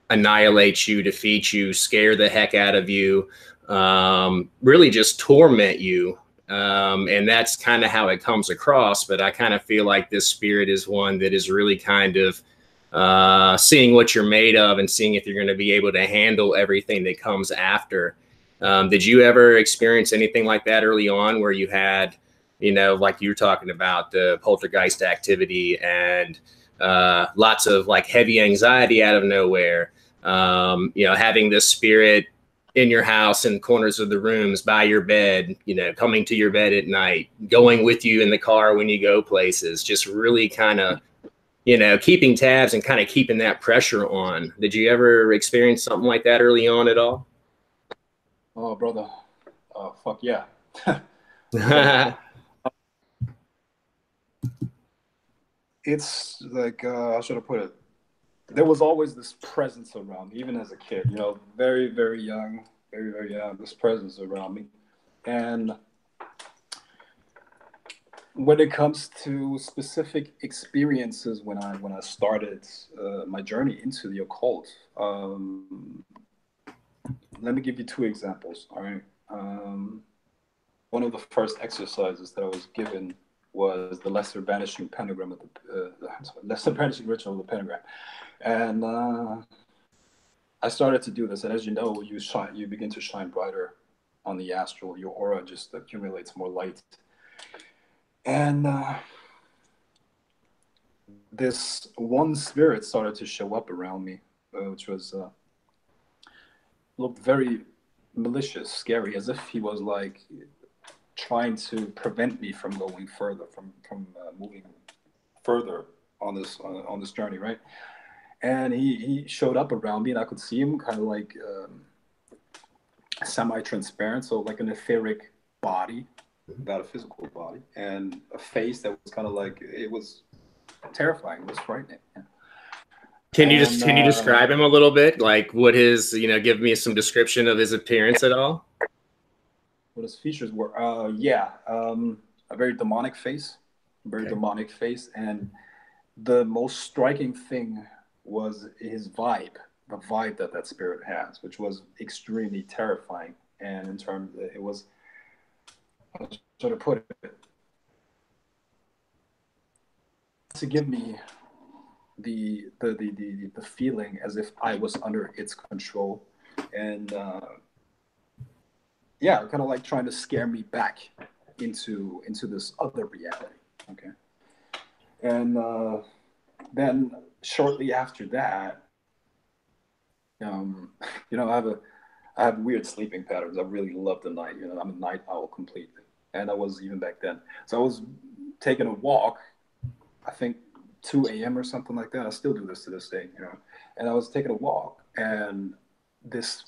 annihilate you, defeat you, scare the heck out of you, really just torment you? And that's kind of how it comes across. But I kind of feel like this spirit is one that is really kind of seeing what you're made of and seeing if you're going to be able to handle everything that comes after. Did you ever experience anything like that early on, where you had, like you were talking about, the poltergeist activity and lots of like heavy anxiety out of nowhere, having this spirit in your house, in corners of the rooms, by your bed, coming to your bed at night, going with you in the car when you go places, just really kind of, keeping tabs and kind of keeping that pressure on? Did you ever experience something like that early on at all? Oh, brother. Fuck yeah. It's like, how should I put it? There was always this presence around me, even as a kid, very, very young, very, very young, this presence around me. And when it comes to specific experiences, when I started my journey into the occult, let me give you two examples. All right. One of the first exercises that I was given was the lesser banishing pentagram of the lesser banishing ritual of the pentagram, and I started to do this. And as you know, you begin to shine brighter on the astral. Your aura just accumulates more light. And this one spirit started to show up around me, which was looked very malicious, scary, as if he was like trying to prevent me from going further, from moving further on this journey, right? And he showed up around me, and I could see him kind of like semi-transparent, so like an etheric body, not a physical body, and a face that was kind of like, it was terrifying, it was frightening. Yeah. Can you describe him a little bit? Like, would his, give me some description of his appearance at all? What his features were? A very demonic face, demonic face, and the most striking thing was his vibe, the vibe that spirit has, which was extremely terrifying. And in terms, it was, how to put it, to give me the feeling as if I was under its control, and kind of like trying to scare me back into this other reality. Okay, and then shortly after that, I have weird sleeping patterns. I really love the night. I'm a night owl completely, and I was even back then. So I was taking a walk, I think 2 a.m. or something like that. I still do this to this day, And I was taking a walk, and this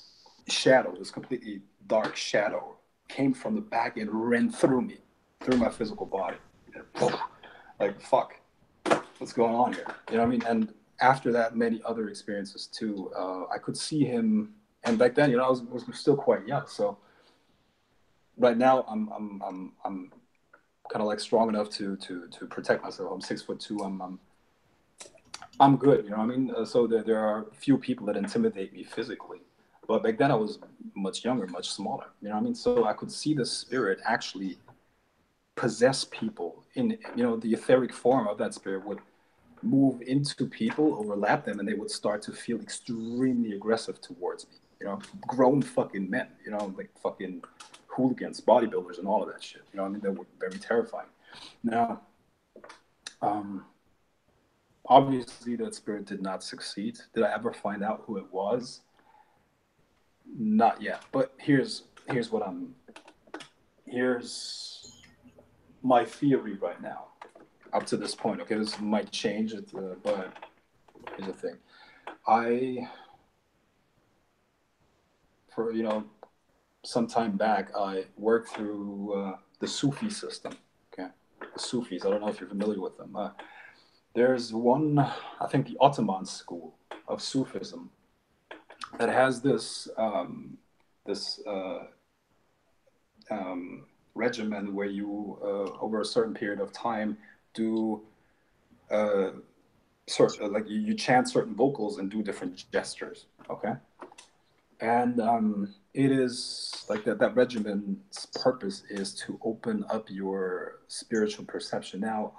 shadow, this completely dark shadow, came from the back and ran through me, through my physical body. And, like, fuck, what's going on here? You know what I mean? And after that, many other experiences too. I could see him, and back then, I was still quite young. So right now, I'm kind of like strong enough to protect myself. I'm 6'2". I'm good. You know what I mean? So there are few people that intimidate me physically. But back then I was much younger, much smaller. You know what I mean? So I could see the spirit actually possess people in, the etheric form of that spirit would move into people, overlap them, and they would start to feel extremely aggressive towards me. Grown fucking men, like fucking hooligans, bodybuilders, and all of that shit. You know what I mean? They were very terrifying. Now, obviously that spirit did not succeed. Did I ever find out who it was? Not yet. But here's my theory right now, up to this point. Okay, this might change, but here's the thing. Some time back, I worked through the Sufi system. Okay, the Sufis. I don't know if you're familiar with them. There's one, I think, the Ottoman school of Sufism that has this regimen where you over a certain period of time do like you chant certain vocals and do different gestures. Okay, and it is like that regimen's purpose is to open up your spiritual perception. Now,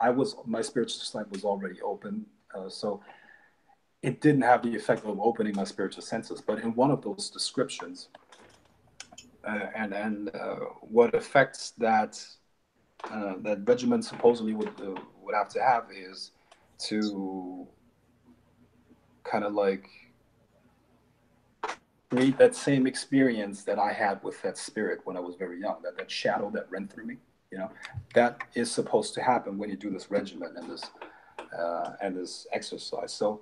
my spiritual sight was already open, so it didn't have the effect of opening my spiritual senses. But in one of those descriptions, what effects that regimen supposedly would have to have is to kind of like create that same experience that I had with that spirit when I was very young, that shadow that ran through me. That is supposed to happen when you do this regimen and this exercise. So,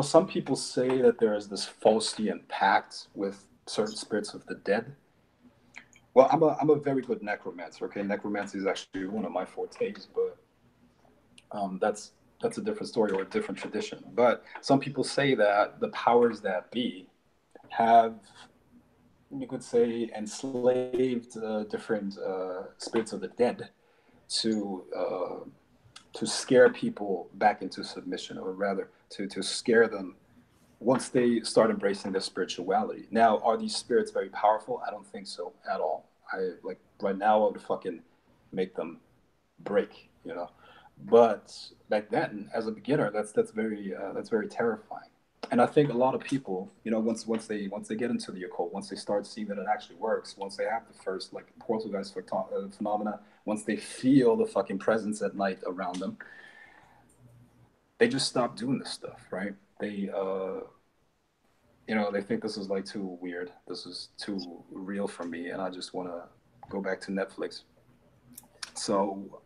some people say that there is this Faustian pact with certain spirits of the dead. Well, I'm a very good necromancer. Okay, necromancy is actually one of my fortes, but that's a different story or a different tradition. But some people say that the powers that be have, you could say, enslaved different spirits of the dead to scare people back into submission, or rather to scare them once they start embracing their spirituality. Now, are these spirits very powerful? I don't think so at all. Right now, I would fucking make them break, But back then, as a beginner, that's very terrifying. And I think a lot of people, you know, once they get into the occult, once they start seeing that it actually works, once they have the first like poltergeist phenomena, once they feel the fucking presence at night around them, they just stop doing this stuff, right? They you know, they think this is like too weird, this is too real for me, and I just want to go back to Netflix. So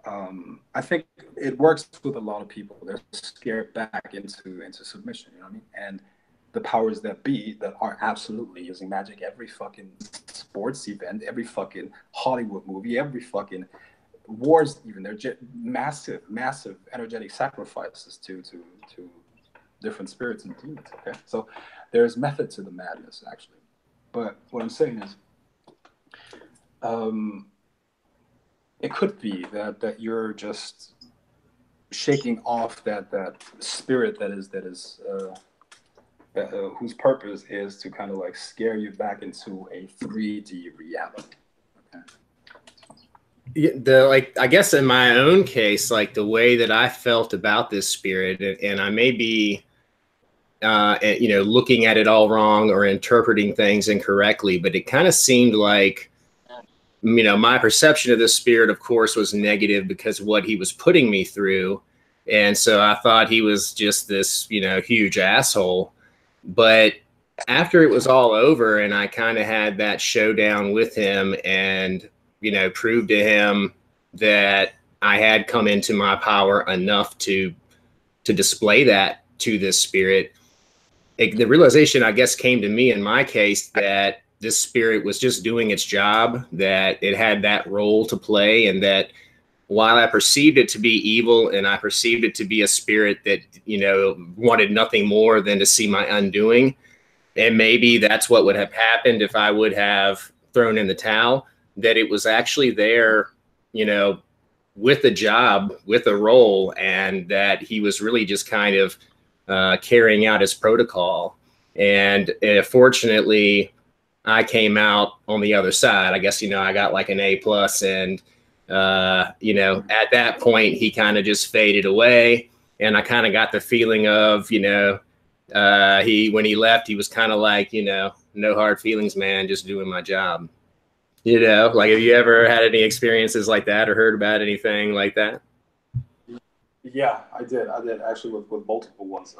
I think it works with a lot of people. They're scared back into submission. You know what I mean? And the powers that be that are absolutely using magic, every fucking sports event, every fucking Hollywood movie, every fucking wars, even they're massive energetic sacrifices to different spirits and demons. Okay, so there's method to the madness, actually. But what I'm saying is, it could be that you're just shaking off that spirit whose purpose is to kind of like scare you back into a 3D reality. Okay. I guess in my own case, like the way that I felt about this spirit, and I may be you know, looking at it all wrong or interpreting things incorrectly, but it kind of seemed like, you know, my perception of this spirit, of course, was negative because of what he was putting me through. And so I thought he was just this, you know, huge asshole. But after it was all over and I kind of had that showdown with him and, you know, proved to him that I had come into my power enough to display that to this spirit, the realization, I guess, came to me in my case that this spirit was just doing its job, that it had that role to play, and that while I perceived it to be evil and I perceived it to be a spirit that, you know, wanted nothing more than to see my undoing, and maybe that's what would have happened if I would have thrown in the towel, that it was actually there, you know, with a job, with a role, and that he was really just kind of carrying out his protocol. And fortunately, I came out on the other side. I guess, you know, I got like an A+, and, you know, at that point, he kind of just faded away. And I kind of got the feeling of, you know, when he left, he was kind of like, you know, no hard feelings, man, just doing my job. You know, like, have you ever had any experiences like that or heard about anything like that? Yeah, I did actually with multiple ones.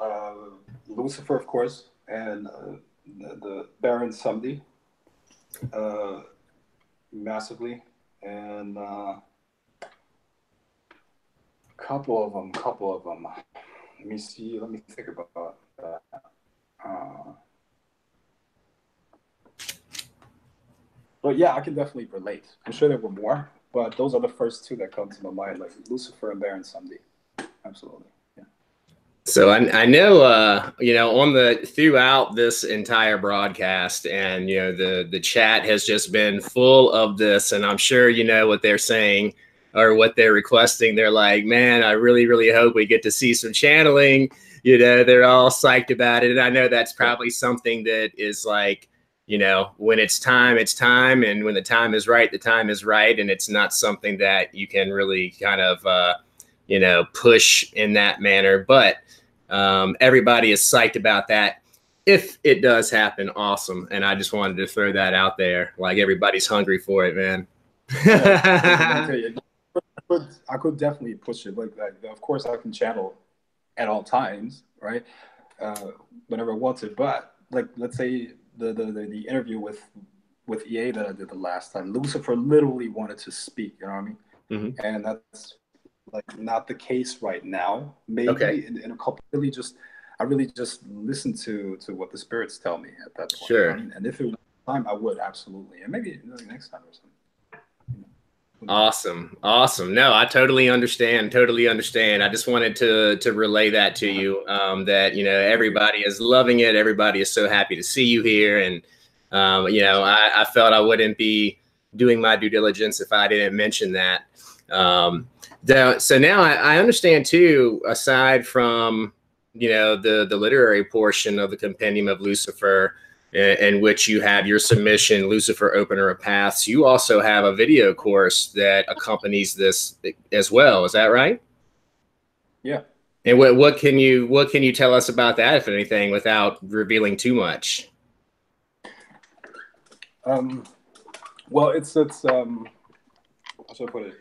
Lucifer, of course, and the Baron Sumdi. Massively, and couple of them. Let me see. Let me think about that. But yeah, I can definitely relate. I'm sure there were more, but those are the first two that come to my mind, like Lucifer and Baron Sumdi. Absolutely. So I know, you know, throughout this entire broadcast, and, you know, the chat has just been full of this, and I'm sure, you know, what they're saying or what they're requesting. They're like, man, I really, really hope we get to see some channeling. You know, they're all psyched about it. And I know that's probably something that is like, you know, when it's time, it's time. And when the time is right, the time is right. And it's not something that you can really kind of, you know, push in that manner. But everybody is psyched about that. If it does happen, awesome. And I just wanted to throw that out there. Like, everybody's hungry for it, man. I could definitely push it. Like, of course, I can channel at all times, right? Whenever I want to. But like, let's say the interview with EA that I did the last time, Lucifer literally wanted to speak. You know what I mean? Mm-hmm. And that's like not the case right now. Maybe okay. in a couple, I really just listen to what the spirits tell me at that point. Sure. You know what I mean? And if it was time, I would absolutely, and maybe next time or something. Awesome. Awesome. No, I totally understand. Totally understand. I just wanted to relay that to you, that, you know, everybody is loving it. Everybody is so happy to see you here. And, you know, I felt I wouldn't be doing my due diligence if I didn't mention that. So now I understand too, aside from, you know, the literary portion of the Compendium of Lucifer, in which you have your submission, Lucifer, Opener of Paths, you also have a video course that accompanies this as well. Is that right? Yeah. And what can you tell us about that, if anything, without revealing too much? Well, it's how should I put it?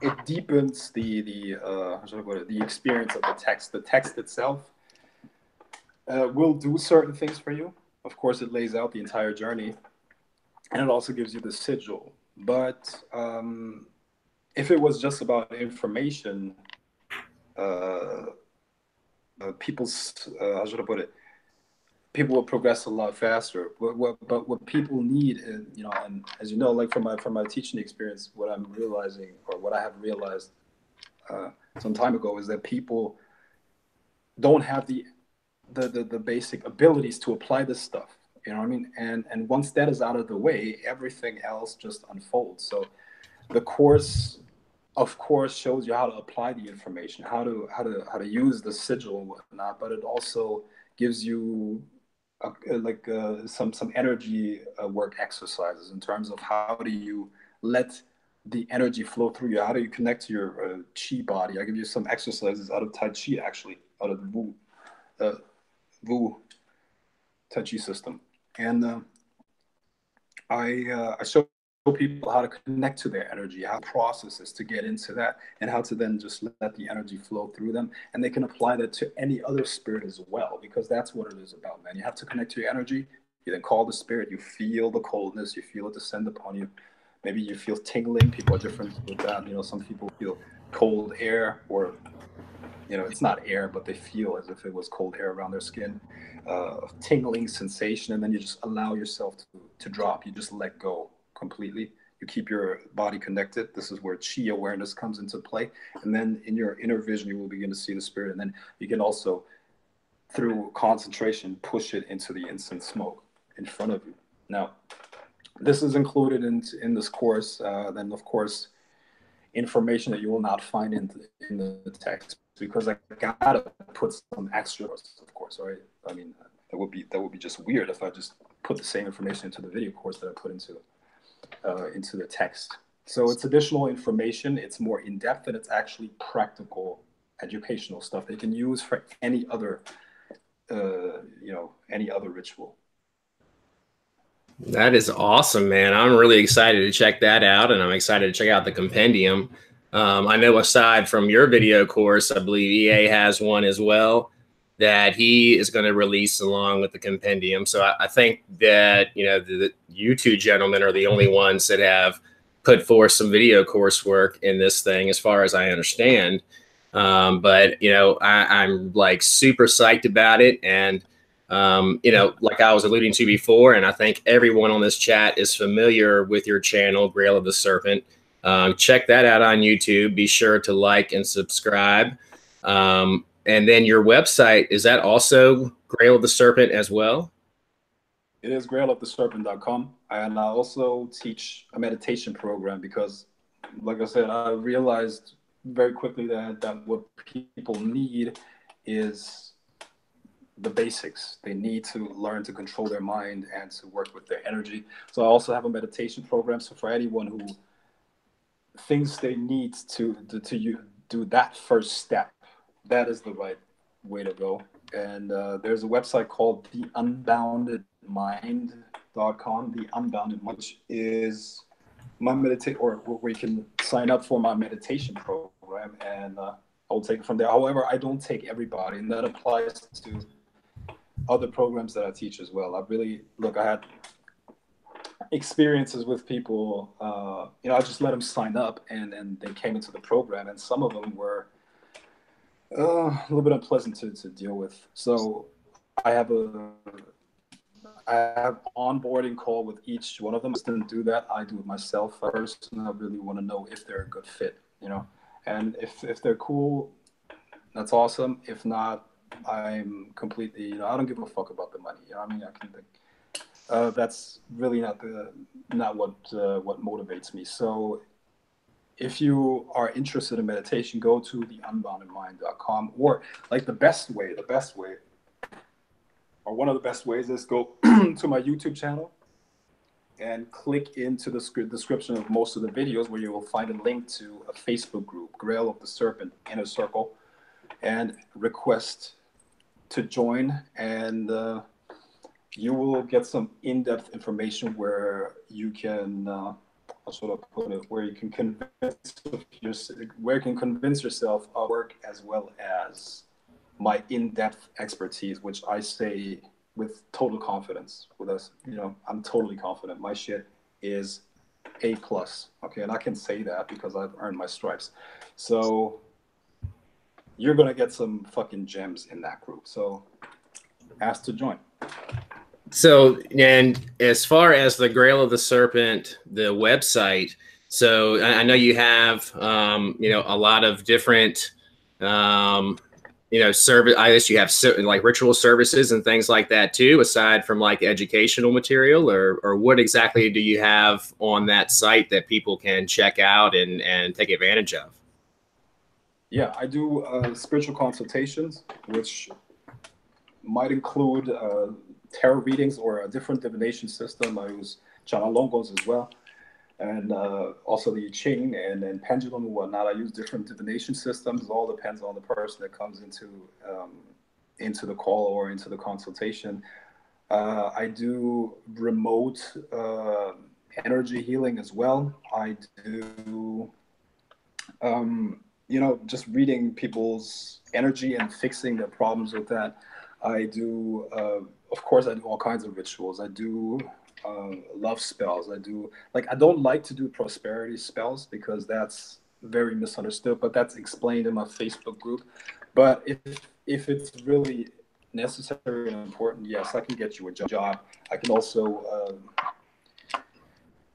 It deepens the how should I put it? The experience of the text. The text itself will do certain things for you. Of course, it lays out the entire journey, and it also gives you the sigil. But if it was just about information, people's how should I put it? People will progress a lot faster. But what people need, is, you know, and as you know, like from my teaching experience, what I'm realizing, or what I have realized some time ago, is that people don't have the basic abilities to apply this stuff. You know what I mean? And once that is out of the way, everything else just unfolds. So the course, of course, shows you how to apply the information, how to use the sigil and whatnot, but it also gives you some energy work exercises in terms of how do you let the energy flow through you, how do you connect to your chi body. I give you some exercises out of Tai Chi, actually, out of the Wu Tai Chi system, and I show people how to connect to their energy, how processes to get into that, and how to then just let the energy flow through them. And they can apply that to any other spirit as well, because that's what it is about, man. You have to connect to your energy. You then call the spirit. You feel the coldness. You feel it descend upon you. Maybe you feel tingling. People are different with that. You know, some people feel cold air, or you know, it's not air, but they feel as if it was cold air around their skin, tingling sensation, and then you just allow yourself to drop. You just let go completely. You keep your body connected. This is where chi awareness comes into play. And then in your inner vision, you will begin to see the spirit. And then you can also, through concentration, push it into the instant smoke in front of you. Now, this is included in this course. Then, of course, information that you will not find in the text, because I gotta put some extra, of course, right? I mean, that would be just weird if I just put the same information into the video course that I put into the text. So it's additional information. It's more in depth, and it's actually practical educational stuff they can use for any other, any other ritual. That is awesome, man. I'm really excited to check that out, and I'm excited to check out the compendium. I know aside from your video course, I believe EA has one as well that he is going to release along with the compendium. So I think that, you know, you two gentlemen are the only ones that have put forth some video coursework in this thing, as far as I understand. But, you know, I'm like super psyched about it. And you know, like I was alluding to before, and I think everyone on this chat is familiar with your channel, Grail of the Serpent. Check that out on YouTube. Be sure to like and subscribe. And then your website, is that also Grail of the Serpent as well? It is grailoftheserpent.com. And I also teach a meditation program because, like I said, I realized very quickly that what people need is the basics. They need to learn to control their mind and to work with their energy. So I also have a meditation program. So for anyone who thinks they need to do that first step, that is the right way to go. And there's a website called theunboundedmind.com. The Unbounded Mind, which is my or where you can sign up for my meditation program, and I'll take it from there. However, I don't take everybody, and that applies to other programs that I teach as well. I had experiences with people, you know, I just let them sign up, and they came into the program, and some of them were a little bit unpleasant to deal with. So I have onboarding call with each one of them. I didn't do that. I do it myself first, and I really want to know if they're a good fit, you know. And if they're cool, that's awesome. If not, I'm completely, you know, I don't give a fuck about the money. You know what I mean? I can think that's really not what motivates me. So if you are interested in meditation, go to theunboundedmind.com, or like the best way, or one of the best ways is go to my YouTube channel. and click into the description of most of the videos, where you will find a link to a Facebook group, Grail of the Serpent Inner Circle, and request to join. And you will get some in-depth information where you can, I'll sort of put it, where you can convince yourself of work, as well as my in-depth expertise, which I say with total confidence. With us, you know, I'm totally confident my shit is A+. Okay, and I can say that because I've earned my stripes. So you're gonna get some fucking gems in that group. So ask to join. So, and as far as the Grail of the Serpent, the website, so I know you have, you know, a lot of different, you know, service. I guess you have like ritual services and things like that too, aside from like educational material, or what exactly do you have on that site that people can check out and take advantage of? Yeah, I do spiritual consultations, which might include tarot readings or a different divination system. I use Chanalongos as well, and also the I Ching and pendulum and whatnot. I use different divination systems. It all depends on the person that comes into the call or into the consultation. I do remote energy healing as well. I do, you know, just reading people's energy and fixing their problems with that. I do, of course, I do all kinds of rituals. I do love spells. I do, like, I don't like to do prosperity spells because that's very misunderstood, but that's explained in my Facebook group. But if it's really necessary and important, yes, I can get you a job. I can also,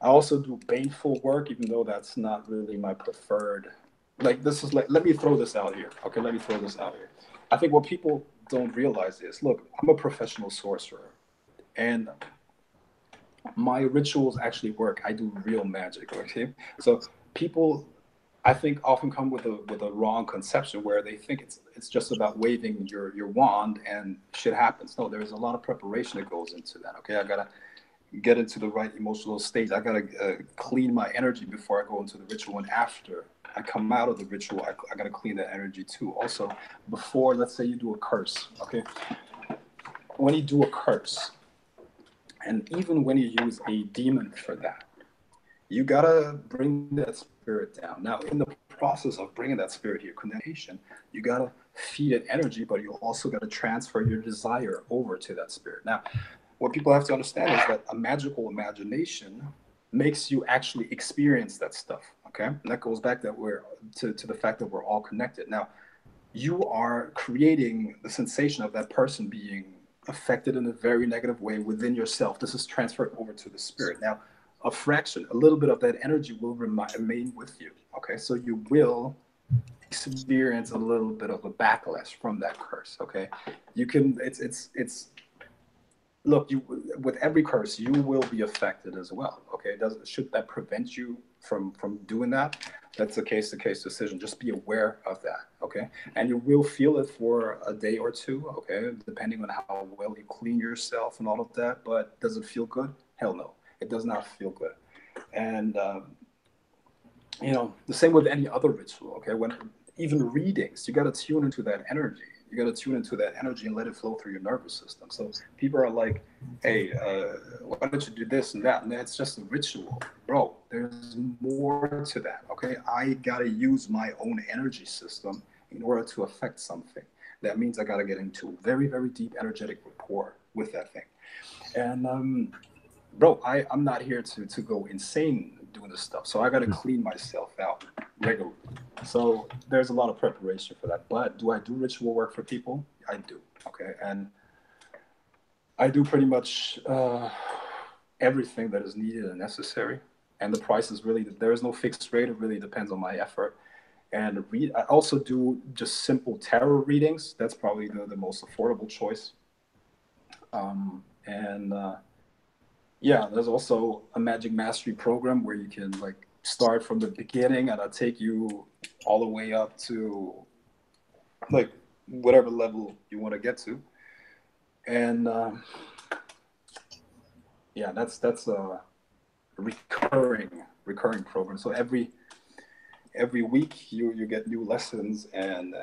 I also do baneful work, even though that's not really my preferred. Like, this is like, let me throw this out here. Okay, let me throw this out here. I think what people don't realize is, look, I'm a professional sorcerer, and my rituals actually work. I do real magic. Okay, so people, I think, often come with a wrong conception where they think it's just about waving your wand and shit happens. No, there's a lot of preparation that goes into that. Okay, I gotta get into the right emotional state. I gotta clean my energy before I go into the ritual, and after I come out of the ritual, I gotta clean that energy too. Also, before, let's say you do a curse, okay? When you do a curse, and even when you use a demon for that, you gotta bring that spirit down. Now, in the process of bringing that spirit here, condemnation, you gotta feed it energy, but you also gotta transfer your desire over to that spirit. Now, what people have to understand is that a magical imagination makes you actually experience that stuff. Okay, and that goes back that we're to the fact that we're all connected. Now, you are creating the sensation of that person being affected in a very negative way within yourself. This is transferred over to the spirit. Now, a fraction, a little bit of that energy will remain with you. Okay, so you will experience a little bit of a backlash from that curse. Okay, you can. It's look, you, with every curse, you will be affected as well. Okay, should that prevent you from doing that? That's a case-to-case decision. Just be aware of that. Okay, and you will feel it for a day or two. Okay, depending on how well you clean yourself and all of that. But does it feel good? Hell no, it does not feel good. And you know, the same with any other ritual. Okay, when even readings, you got to tune into that energy. You got to tune into that energy and let it flow through your nervous system. So people are like, hey, why don't you do this and that? And that's just a ritual. Bro, there's more to that, okay? I got to use my own energy system in order to affect something. That means I got to get into very, very deep energetic rapport with that thing. And, bro, I'm not here to go insane doing this stuff. So I got to clean myself out regularly. So there's a lot of preparation for that. But do I do ritual work for people? I do. Okay. And I do pretty much everything that is needed and necessary. And the price is really, there is no fixed rate. It really depends on my effort. And I also do just simple tarot readings. That's probably the most affordable choice. Yeah, there's also a magic mastery program where you can like start from the beginning, and I'll take you all the way up to like whatever level you want to get to. And yeah, that's recurring program. So every week you get new lessons, and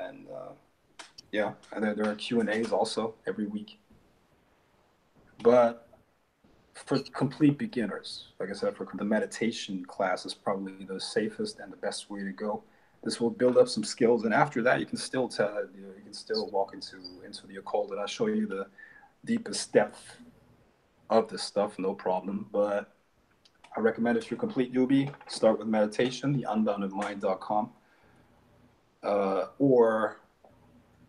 yeah, and then there are Q&As also every week. But for complete beginners, like I said, for the meditation class is probably the safest and the best way to go. This will build up some skills, and after that, you can still walk into the occult, and I'll show you the deepest depth of this stuff, no problem. But I recommend, if you're a complete newbie, start with meditation, theunboundedmind.com, or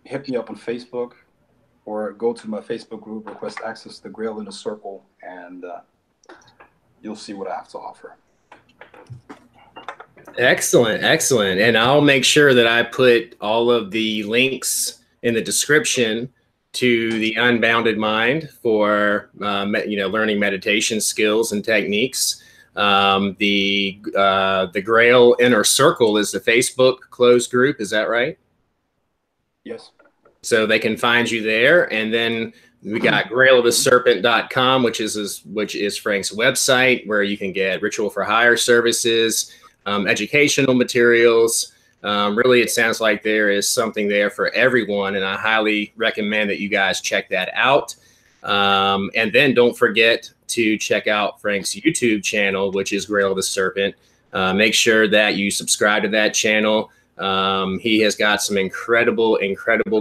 hit me up on Facebook, or go to my Facebook group, request access to the Grail in a Circle, and you'll see what I have to offer. Excellent, excellent. And I'll make sure that I put all of the links in the description to the Unbounded Mind for learning meditation skills and techniques. The Grail Inner Circle is the Facebook closed group. Is that right? Yes. So they can find you there. And then we got grailoftheserpent.com, which is Frank's website, where you can get ritual for hire services, educational materials. Really, it sounds like there is something there for everyone, and I highly recommend that you guys check that out. And then don't forget to check out Frank's YouTube channel, which is Grail of the Serpent. Make sure that you subscribe to that channel. He has got some incredible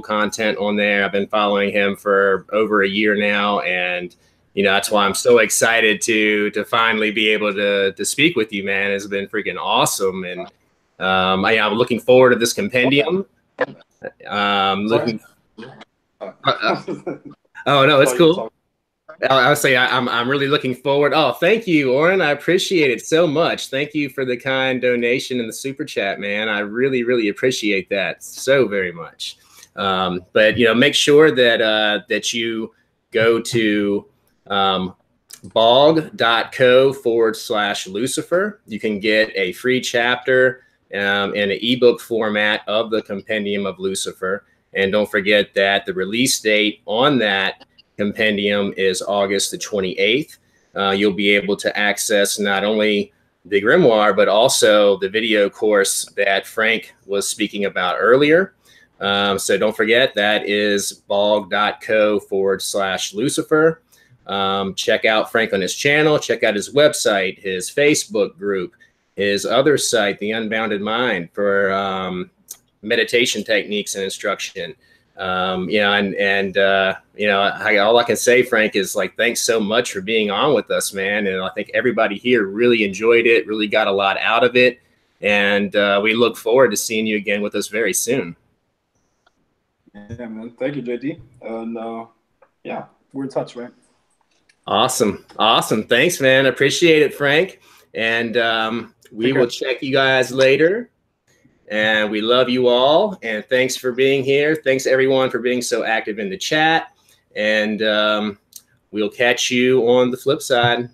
content on there. I've been following him for over a year now, and that's why I'm so excited to finally be able to speak with you, man. It's been freaking awesome, and I'm looking forward to this compendium. Oh no, it's cool. I'll say I'm really looking forward. Oh, thank you, Oren. I appreciate it so much. Thank you for the kind donation in the super chat, man. I really appreciate that so very much. But make sure that you go to bog.co/Lucifer. You can get a free chapter in an ebook format of the Compendium of Lucifer. And don't forget that the release date on that compendium is August the 28th. You'll be able to access not only the grimoire, but also the video course that Frank was speaking about earlier. So don't forget, that is bog.co/Lucifer. Check out Frank on his channel, check out his website, his Facebook group, his other site, The Unbounded Mind, for meditation techniques and instruction. All I can say, Frank, is thanks so much for being on with us, man. And I think everybody here really enjoyed it, really got a lot out of it. And we look forward to seeing you again with us very soon. Yeah, man. Thank you, JD. And yeah, we're in touch, right? Awesome. Thanks, man. Appreciate it, Frank. And we will check you guys later. And we love you all. And thanks for being here. Thanks, everyone, for being so active in the chat. And we'll catch you on the flip side.